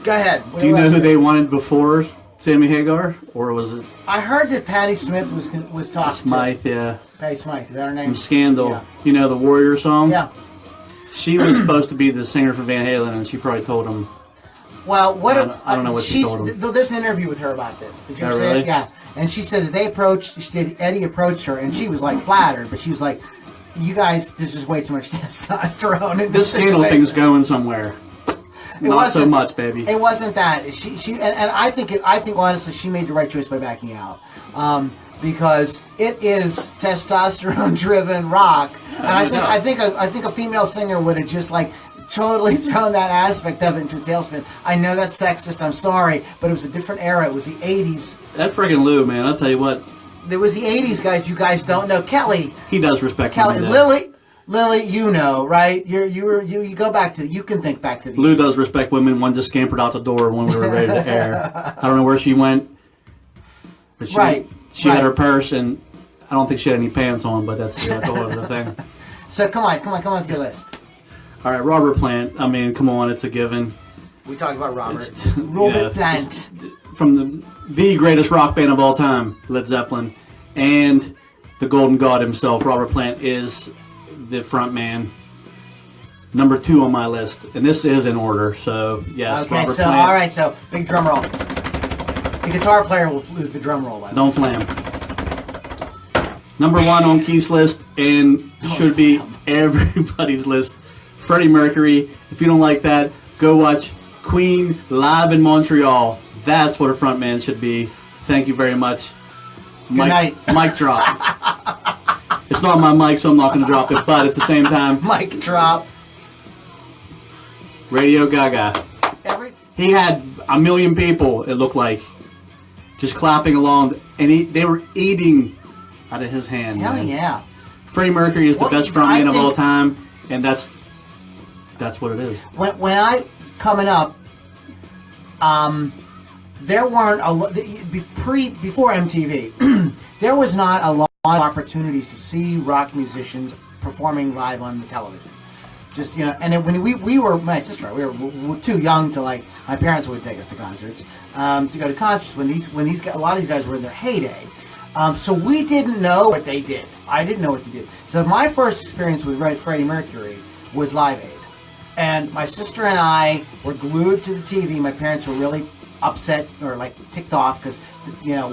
Go ahead. Do you know who they wanted before Sammy Hagar, or was it? I heard that Patti Smith was talking. Smythe, yeah. Patti Smythe, is that her name? From Scandal. Yeah. You know the Warrior song? Yeah. She was supposed to be the singer for Van Halen, and she probably told him. Well, I don't know what she told him. There's an interview with her about this. Did you ever see really? it? Yeah. And she said that Eddie approached her, and she was like flattered, but she was like, "You guys, there's just way too much testosterone in this Scandal thing's going somewhere." Not so much, baby. It wasn't that. She and I think honestly she made the right choice by backing out. Because it is testosterone-driven rock, and I think a female singer would have just like totally thrown that aspect of it into a tailspin. I know that's sexist. I'm sorry, but it was a different era. It was the '80s. That friggin' Lou, man. I'll tell you what. It was the '80s, guys. You guys don't know Kelly. He does respect Kelly. women. Lily, you know, right? You go back to. You can think back to the. Lou does respect women. One just scampered out the door when we were ready to air. I don't know where she went. But she had her purse, and I don't think she had any pants on, but that's a whole other thing. So come on with your list. All right, Robert Plant. I mean, come on, it's a given. We talked about Robert. Robert Plant. From the greatest rock band of all time, Led Zeppelin, and the Golden God himself, Robert Plant, is the front man. Number 2 on my list, and this is in order, so yes, okay, Robert so Plant. all right, so big drum roll. The guitar player will do the drum roll. By the Don't flam. Number 1 on Keith's list, and should be everybody's list. Freddie Mercury. If you don't like that, go watch Queen live in Montreal. That's what a front man should be. Thank you very much. Good night. Mic drop. It's not my mic, so I'm not going to drop it. But at the same time, Mic drop. Radio Gaga. He had a million people, it looked like, just clapping along, and they were eating out of his hand. Hell man. yeah. Freddie Mercury is the best frontman of all time, and that's what it is. When I coming up, there weren't before MTV. There was not a lot of opportunities to see rock musicians performing live on the television. Just and when we were, my sister and I, we were too young to like. My parents would take us to concerts to go to concerts when a lot of these guys were in their heyday. So we didn't know what they did. I didn't know what they did. So my first experience with Freddie Mercury was Live Aid. And my sister and I were glued to the TV. My parents were really upset or like ticked off because,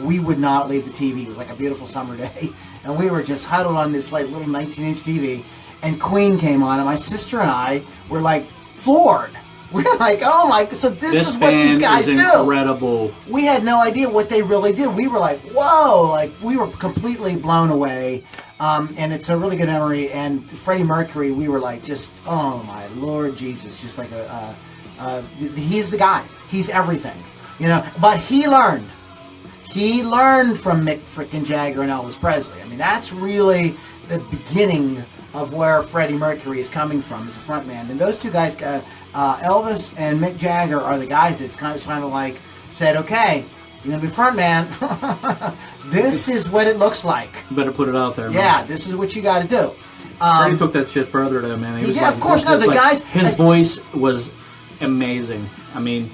we would not leave the TV. It was like a beautiful summer day. And we were just huddled on this like little 19-inch TV. And Queen came on. And my sister and I were like floored. We were like, oh my, so this is what these guys do. Incredible. We had no idea what they really did. We were like, whoa, like we were completely blown away. And it's a really good memory. And Freddie Mercury, we were like, just, oh my Lord Jesus, just like he's the guy. He's everything, But he learned from Mick frickin' Jagger and Elvis Presley. I mean, that's really the beginning of where Freddie Mercury is coming from as a frontman. And those two guys, Elvis and Mick Jagger, are the guys that's kind of like said, okay, you're going to be frontman. This is what it looks like. You better put it out there, man. Yeah, this is what you got to do. Freddie took that shit further, though, man. He was of course. No, the guys... His voice was amazing. I mean,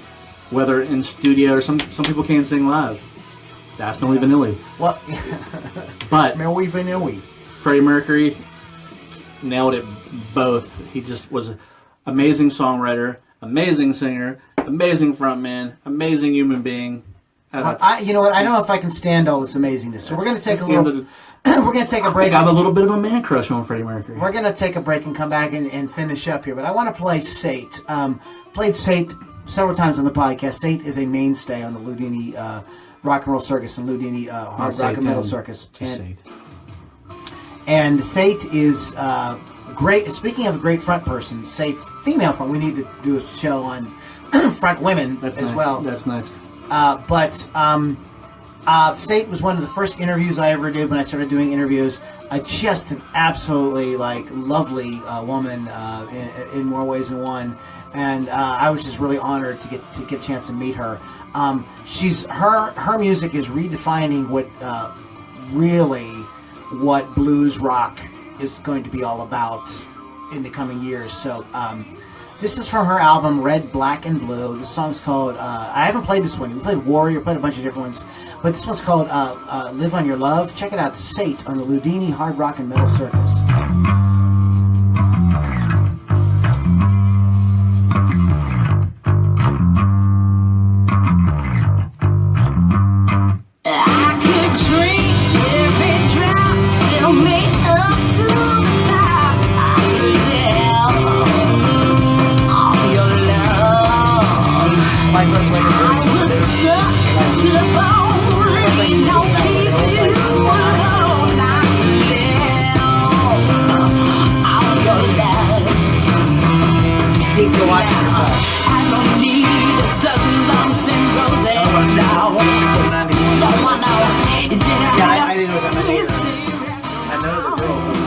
whether in studio or some people can't sing live. That's Milli Vanilli. Well, but Milli Vanilli. Freddie Mercury nailed it both. He just was an amazing songwriter, amazing singer, amazing frontman, amazing human being. You know what? I don't know if I can stand all this amazingness. So we're going to take a little. We're going to take a break. I have a little bit of a man crush on Freddie Mercury. We're going to take a break and come back and finish up here. But I want to play SATE. Played SATE several times on the podcast. SATE is a mainstay on the Loudini Rock and Roll Circus and Loudini Hard Rock and Metal Circus. SATE. And SATE is great. Speaking of a great front person, SATE's female front. We need to do a show on front women That's as next. well. That's next. SATE was one of the first interviews I ever did when I started doing interviews. Just an absolutely lovely woman in more ways than one, and I was just really honored to get a chance to meet her. Her music is redefining what blues rock is going to be all about in the coming years. So this is from her album Red, Black, and Blue. This song's called, I haven't played this one. We played Warrior, played a bunch of different ones. But this one's called Live on Your Love. Check it out, SATE on the Loudini Hard Rock and Metal Circus. I could drink every drop, fill me up to the top. I could live on your love. I would suck to the bone, ain't no peace in you alone. I could live on your love. Keep your watching yourself. I don't need a dozen lumps and roses now. Don't wanna know. Did I didn't know that. I know the girl, but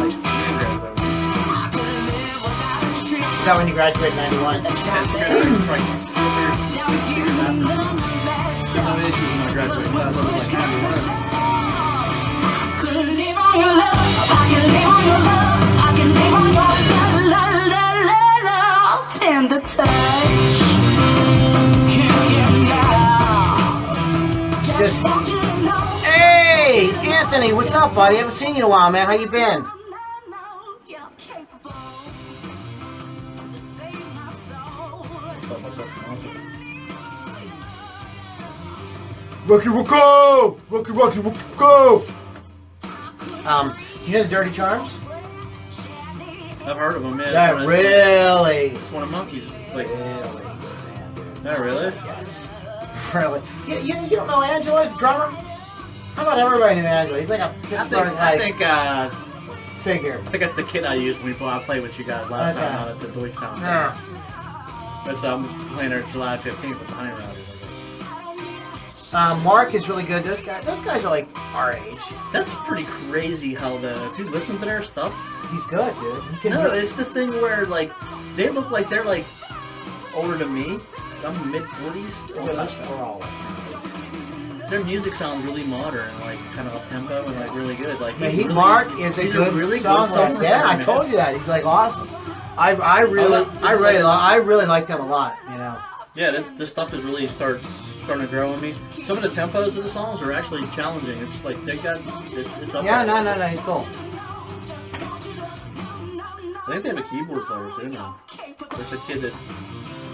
Is that when you graduated in 91? couldn't live on your love. I can live on your love. I can live on your love. Tender touch. Can't get enough. Just- want you to know. Hey, Anthony, what's up, buddy? Haven't seen you in a while, man. How you been? You're capable to save my soul. Rocky, Rocco! Rocky, Rocco! You know the Dirty Charms? I've heard of them, yeah. Yeah, really. It's one of Monkey's. Like, Really? yeah, really? Yes. Really. You don't know Angelo, he's the drummer? How about everybody knew Angelo? He's like a Pittsburgh I think figure. that's the kit I used when I played with you guys last Okay. time out at the Deutschtown. Yeah. That's I'm playing there July 15th with the Honey Riders. Mark is really good. Those guys are like our age. That's pretty crazy how if you listen to their stuff. He's good, dude. He can No, it's the thing where they look like they're older than me. I'm mid 40s. almost. Their music sounds really modern, kind of up tempo and really good. Mark is a he's good really songwriter. good songwriter. Yeah, I man. told you that. He's awesome. I really like them a lot. You know. Yeah, this stuff is really starting to grow on me. Some of the tempos of the songs are actually challenging. It's it's up Yeah, there. no, he's cool. I think they have a keyboard player too now. There's a kid that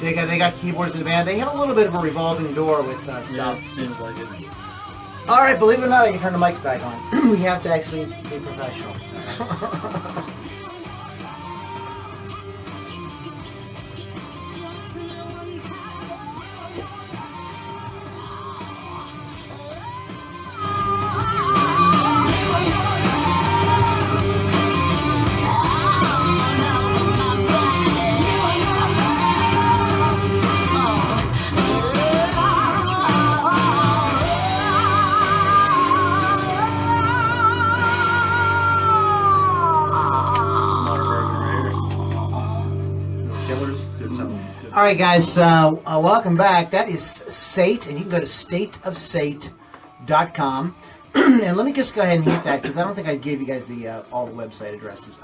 They got keyboards in the band. They have a little bit of a revolving door with stuff. seems like it. All right, believe it or not, I can turn the mics back on. We have to actually be professional. All right, guys, welcome back. That is SATE, and you can go to stateofsate.com. And let me just go ahead and hit that, because I don't think I gave you guys all the website addresses.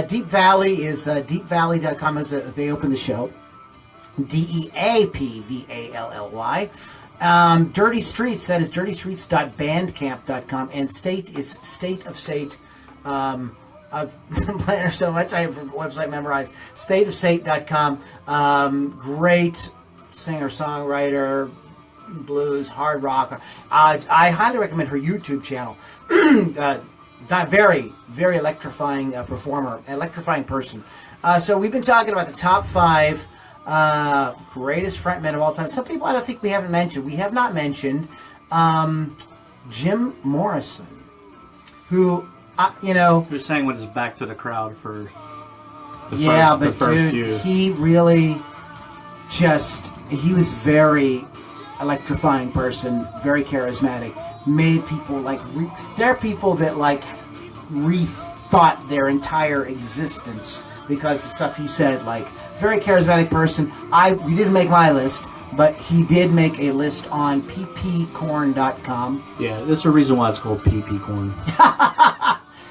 Deap Vally is deepvally.com. They open the show. DEAPVALLY. Dirty Streets, that is dirtystreets.bandcamp.com. And SATE is State of SATE. I've been playing her so much, I have her website memorized. Stateofsate.com. Great singer-songwriter, blues, hard rock. I highly recommend her YouTube channel. Very, very electrifying performer, electrifying person. So we've been talking about the top 5 greatest frontmen of all time. Some people I don't think we haven't mentioned. We have not mentioned Jim Morrison, who You're saying when his back to the crowd for the but first dude, few. he really he was very electrifying person, very charismatic, made people like, there are people that like rethought their entire existence because the stuff he said, like, very charismatic person. We didn't make my list, but he did make a list on ppcorn.com. Yeah, there's a reason why it's called PP Corn.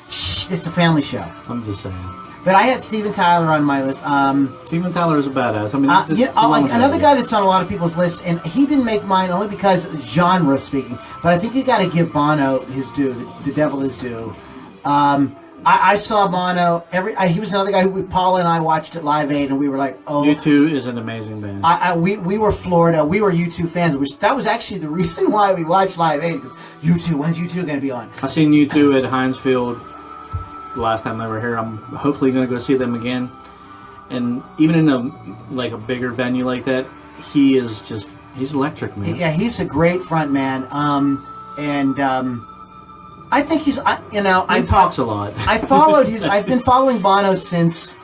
Shh, it's a family show. I'm just saying. But I had Steven Tyler on my list. Steven Tyler is a badass. I mean, like another guy that's on a lot of people's lists, and he didn't make mine only because genre speaking. But I think you got to give Bono his due. The devil his due. I saw Bono. He was another guy who Paula and I watched at Live Aid, and we were like, "Oh." U2 is an amazing band. We were Florida. We were U2 fans. That was actually the reason why we watched Live Aid. Because U2, when's U2 going to be on? I seen U2 at Heinz Field the last time they were here. I'm hopefully going to go see them again. And even in a bigger venue like that, he's electric, man. Yeah, he's a great front man. I think he talks a lot. I've been following Bono since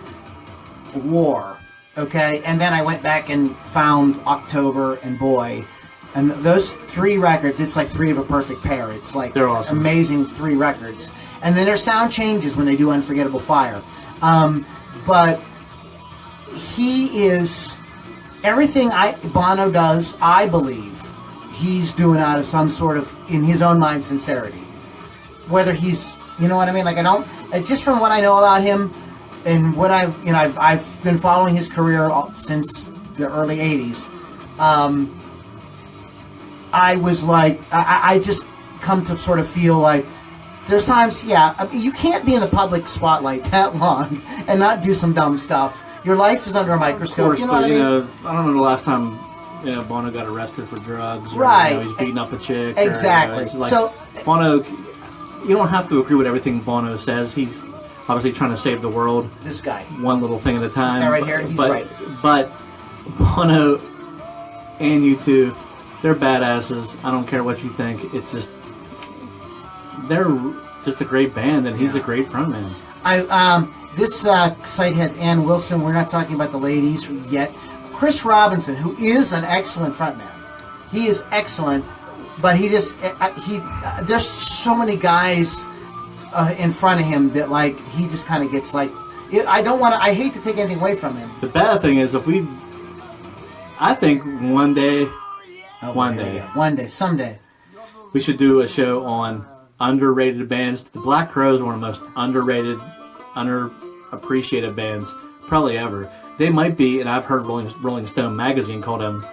War, okay? And then I went back and found October and Boy. And those 3 records, it's like 3 of a perfect pair. It's like they're awesome. Amazing 3 records. And then their sound changes when they do Unforgettable Fire. But he is, everything Bono does, I believe, he's doing out of some sort of, in his own mind, sincerity. Whether he's, you know what I mean? Like, I don't, just from what I know about him and what I've been following his career since the early 80s. I was like, I just come to sort of feel like there's times, you can't be in the public spotlight that long and not do some dumb stuff. Your life is under a microscope. Of course, you know what I mean? I don't know the last time Bono got arrested for drugs. Or, right. He's beating up a chick. Exactly. Or, So Bono, you don't have to agree with everything Bono says. He's obviously trying to save the world. This guy. One little thing at a time. This guy right here, he's right. But Bono and U2, they're badasses. I don't care what you think. It's just, they're just a great band, and he's a great frontman. This site has Ann Wilson. We're not talking about the ladies yet. Chris Robinson, who is an excellent frontman. He is excellent, but there's so many guys in front of him that like he just kind of gets like. I hate to take anything away from him. The bad thing is I think one day, someday, we should do a show on underrated bands. The Black Crowes are one of the most underrated, underappreciated bands probably ever. They might be, and I've heard Rolling Stone magazine called them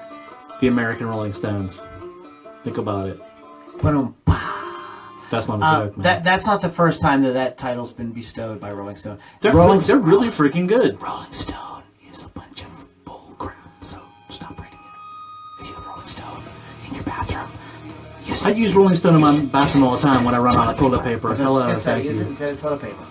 the American Rolling Stones. Think about it. That's not a joke, man. That's not the first time that title's been bestowed by Rolling Stone. They're really freaking good. Rolling Stone is a bunch of bull crap, so stop reading it. If you have Rolling Stone in your bathroom, I use Rolling Stone in my bathroom all the time when I run out of toilet paper. Hello, thank you. Instead of toilet paper.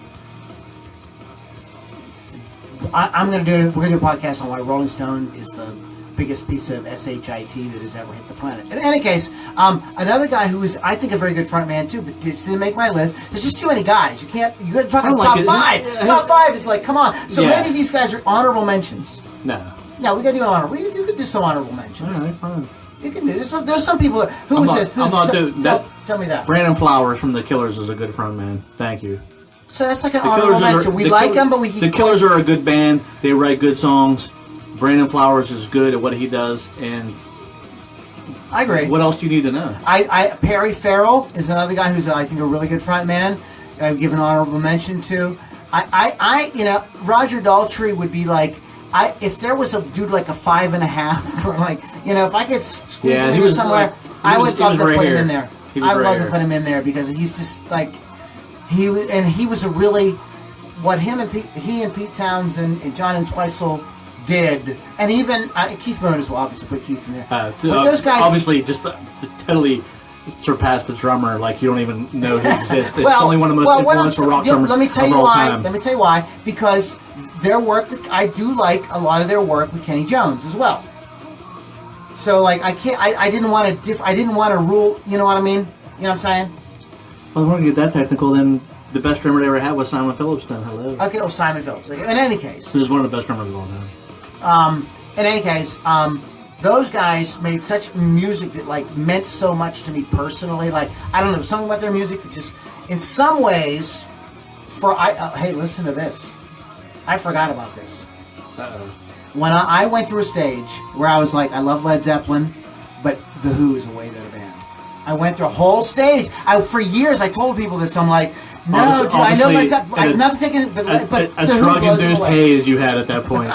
We're gonna do a podcast on why Rolling Stone is the biggest piece of SHIT that has ever hit the planet. In any case, another guy who is, I think, a very good front man too, but didn't make my list. There's just too many guys. You got to talk about top 5. Top 5 is like, come on. So maybe these guys are honorable mentions. No, we got to do an honorable. You could do some honorable mentions. All right, fine. You can do this. There's some people. Tell me that. Brandon Flowers from The Killers is a good front man. Thank you. So that's like an honorable mention. We like them, but The Killers are a good band. They write good songs. Brandon Flowers is good at what he does, and I agree. What else do you need to know? Perry Farrell is another guy who's, I think, a really good front man. I've given honorable mention to. Roger Daltrey would be like, if there was a dude like a 5.5, or like, if I could squeeze him in somewhere, I would love to put him in there. I would love to put him in there because he's just like, he was a really, what he and Pete Townsend and John Entwistle did, and even Keith Moon as well, obviously put Keith in there. But those guys obviously just totally surpassed the drummer, like you don't even know he exists. It's only one of the most influential rock drummers Let me tell you why. Time. Let me tell you why. Because their work, I do like a lot of their work with Kenny Jones as well. So like I didn't want to rule. You know what I mean? You know what I'm saying? Well, if we're gonna get that technical, then the best drummer they ever had was Simon Phillips. Then hello. Okay, well, Simon Phillips. Okay, in any case, He was one of the best drummers of all time. In any case, those guys made such music that like meant so much to me personally. Like I don't know, something about their music that just, in some ways, hey, listen to this. I forgot about this. Uh-oh. When I went through a stage where I was like, I love Led Zeppelin, but The Who is a way better band. I went through a whole stage. For years, I told people this. I'm like, no, dude, I know Led Zeppelin. I'm not taking, but a The Who drug-induced haze you had at that point.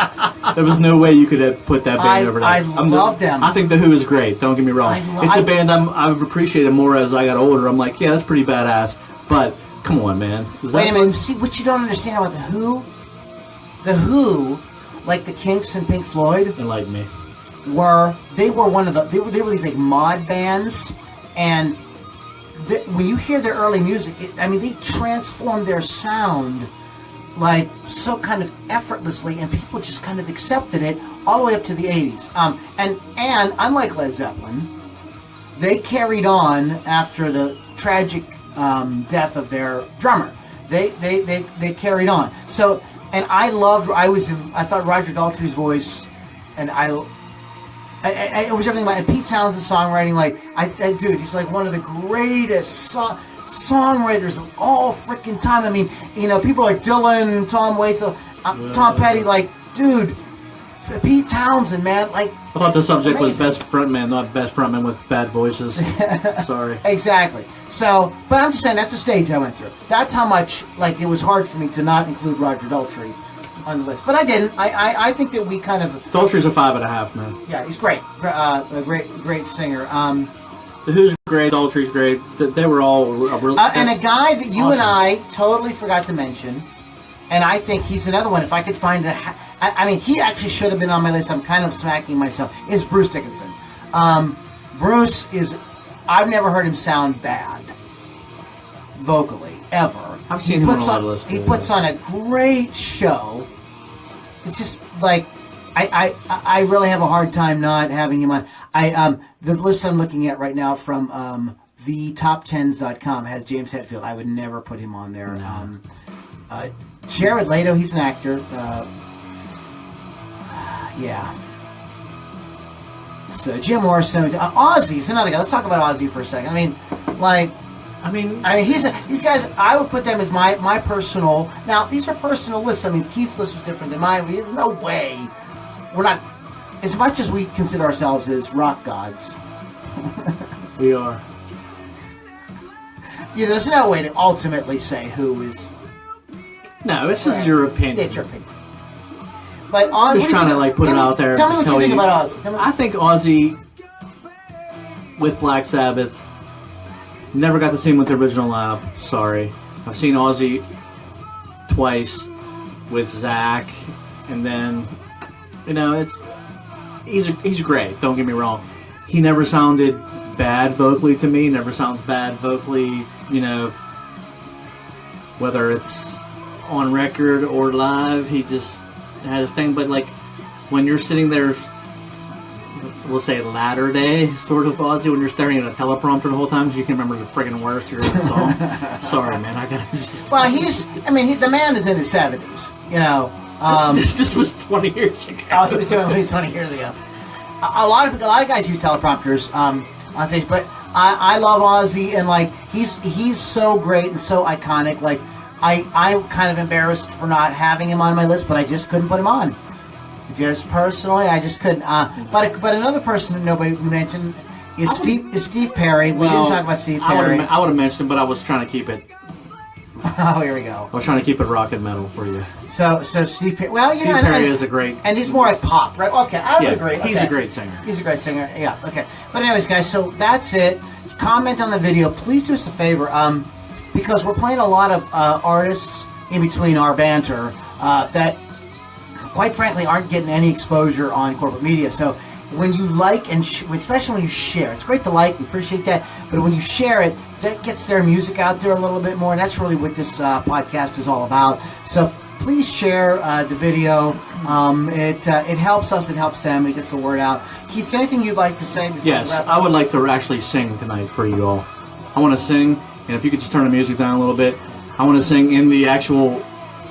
There was no way you could have put that band over there. I love them. I think The Who is great. Don't get me wrong. It's a band I've appreciated more as I got older. I'm like, yeah, that's pretty badass. But come on, man. Wait a minute. See what you don't understand about The Who. The Who, like the Kinks and Pink Floyd, Enlighten me. were one of the they were these like mod bands, and when you hear their early music, they transformed their sound like so kind of effortlessly, and people just kind of accepted it all the way up to the 80s. And unlike Led Zeppelin, they carried on after the tragic death of their drummer. They carried on. So, and I thought Roger Daltrey's voice, and I was everything about it. And Pete Townsend's songwriting, dude, he's like one of the greatest songwriters of all freaking time. I mean, people like Dylan, Tom Waits, Tom Petty, like, dude, Pete Townsend, man, like. I thought the subject was best frontman, not best frontman with bad voices. Sorry. Exactly. So, but I'm just saying that's the stage I went through. That's how much, it was hard for me to not include Roger Daltrey on the list. But I didn't. I think that we kind of... Daltrey's a 5.5, man. Yeah, he's great. A great singer. The Who's great, Daltrey's great. They were all real... and a guy that you and I totally forgot to mention, and I think he's another one, if I could find he actually should have been on my list. I'm kind of smacking myself. Is Bruce Dickinson. Bruce is... I've never heard him sound bad vocally, ever. I've seen him on a lot of lists. He puts on a great show. It's just like... I really have a hard time not having him on. The list I'm looking at right now from thetop10s.com has James Hetfield. I would never put him on there. No. Jared Leto, he's an actor. Yeah. So Jim Morrison, Ozzy's another guy. Let's talk about Ozzy for a second. These guys. I would put them as my personal. Now these are personal lists. Keith's list was different than mine. There's no way we're not. As much as we consider ourselves as rock gods, we are. There's no way to ultimately say who is. No, this is your opinion. It's your opinion. But just trying to put it out there. Tell me what you think about Ozzy. I think Ozzy with Black Sabbath. Never got to see him with the original lineup. Sorry, I've seen Ozzy twice with Zach, and then he's great. Don't get me wrong. He never sounded bad vocally to me. Never sounds bad vocally. Whether it's on record or live, he just has his thing. But when you're sitting there, we'll say latter day sort of Ozzy, when you're staring at a teleprompter the whole time because you can remember the friggin' words to your own song. Sorry, man, I gotta. Well, the man is in his 70s. This was 20 years ago. Oh, he was doing it 20 years ago. A lot of guys use teleprompters on stage, but I love Ozzy, and he's so great and so iconic. I'm kind of embarrassed for not having him on my list, but I just couldn't put him on. Just personally, I just couldn't. But another person that nobody mentioned is Steve Perry. We didn't talk about Steve Perry. I would have mentioned him, but I was trying to keep it. Oh, here we go. I was trying to keep it rock and metal for you. So Steve Perry. Well, Steve Perry is a great, and he's more like pop, right? Okay, I would agree. He's a great singer. He's a great singer. Yeah. Okay. But anyways, guys, so that's it. Comment on the video. Please do us a favor, because we're playing a lot of artists in between our banter that, quite frankly, aren't getting any exposure on corporate media. So when you like and especially when you share, it's great to like. We appreciate that. But when you share it, that gets their music out there a little bit more, and that's really what this podcast is all about. So please share the video. It helps us. It helps them. It gets the word out. Keith, is there anything you'd like to say? Yes, I would like to actually sing tonight for you all. I want to sing, and if you could just turn the music down a little bit. I want to sing in the actual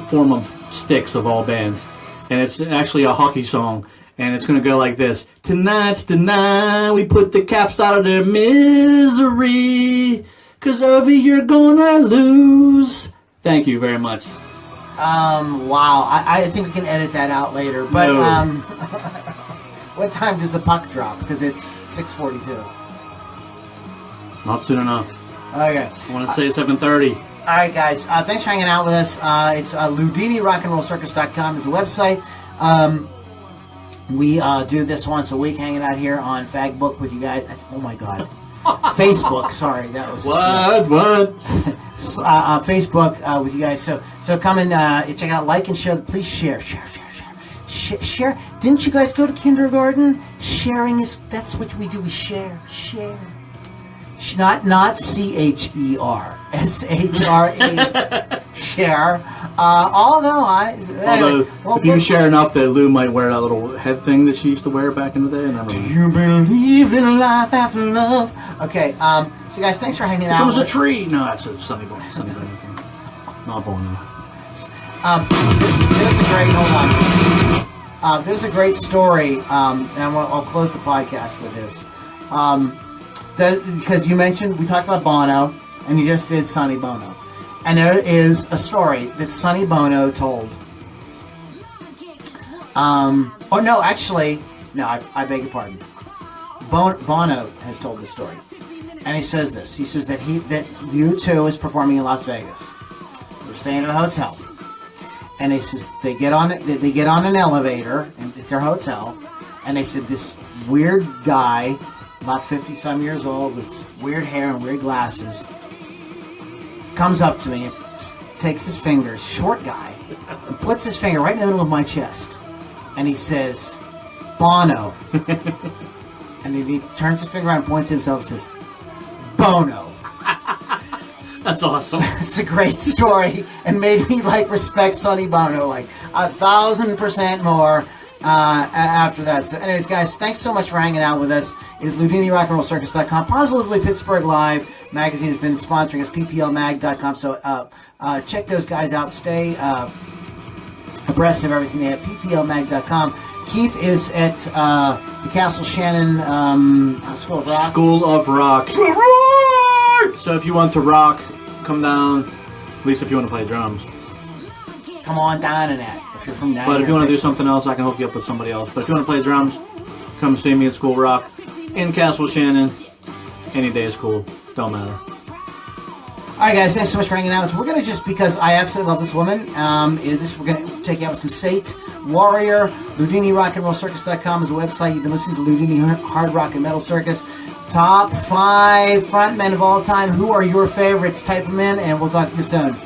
form of Styx of all bands. And it's actually a hockey song. And it's going to go like this. Tonight's the night we put the caps out of their misery. 'Cause over you're gonna lose. Thank you very much. Wow. I think we can edit that out later. But No. what time does the puck drop? Because it's 6:42. Not soon enough. Okay. I want to say 7:30. All right, guys. Thanks for hanging out with us. It's LoudiniRockandRollCircus.com is the website. We do this once a week, hanging out here on Fagbook with you guys. Oh my God, Facebook. Sorry, that was What? Facebook with you guys. So come and check it out, like and share. Please share. Share. Didn't you guys go to kindergarten? Sharing that's what we do. We share. Not CHER. SHRE. Share. Although if you share enough that Lou might wear that little head thing that she used to wear back in the day. And do you believe in life after love? Okay, so guys, thanks for hanging out. It was a tree. No, that's a Sunny Boy. Not born. There's a great, hold on. There's a great story, and I'll close the podcast with this. Because you mentioned, we talked about Bono, and you just did Sonny Bono. And there is a story that Sonny Bono told. I beg your pardon. Bono has told this story. And he says this. He says that U2 is performing in Las Vegas. They're staying at a hotel. And he says they get on an elevator at their hotel, and they said this weird guy, about 50-some years old, with weird hair and weird glasses, comes up to me and takes his fingers, short guy, and puts his finger right in the middle of my chest. And he says, Bono. And he turns the finger around and points to himself and says, Bono. That's awesome. It's a great story and made me respect Sonny Bono 1,000% more after that. So anyways, guys, thanks so much for hanging out with us. It is LoudiniRockandRollCircus.com. Positively Pittsburgh Live magazine has been sponsoring us, PPLmag.com. So check those guys out. Stay abreast of everything they have, PPLmag.com. Keith is at the Castle Shannon School of Rock. School of Rock. So if you want to rock, come down. At least if you want to play drums. Come on down to that. If you're from down But here. if you want to do something else, I can hook you up with somebody else. But if you want to play drums, come see me at School of Rock in Castle Shannon. Any day is cool. Don't matter. All right, guys, thanks so much for hanging out. So we're going to just, because I absolutely love this woman, we're going to take you out with some SATE, Warrior. LoudiniRockandRollCircus.com is a website. You've been listening to Loudini Hard Rock and Metal Circus. Top 5 frontmen of all time. Who are your favorites? Type them in, and we'll talk to you soon.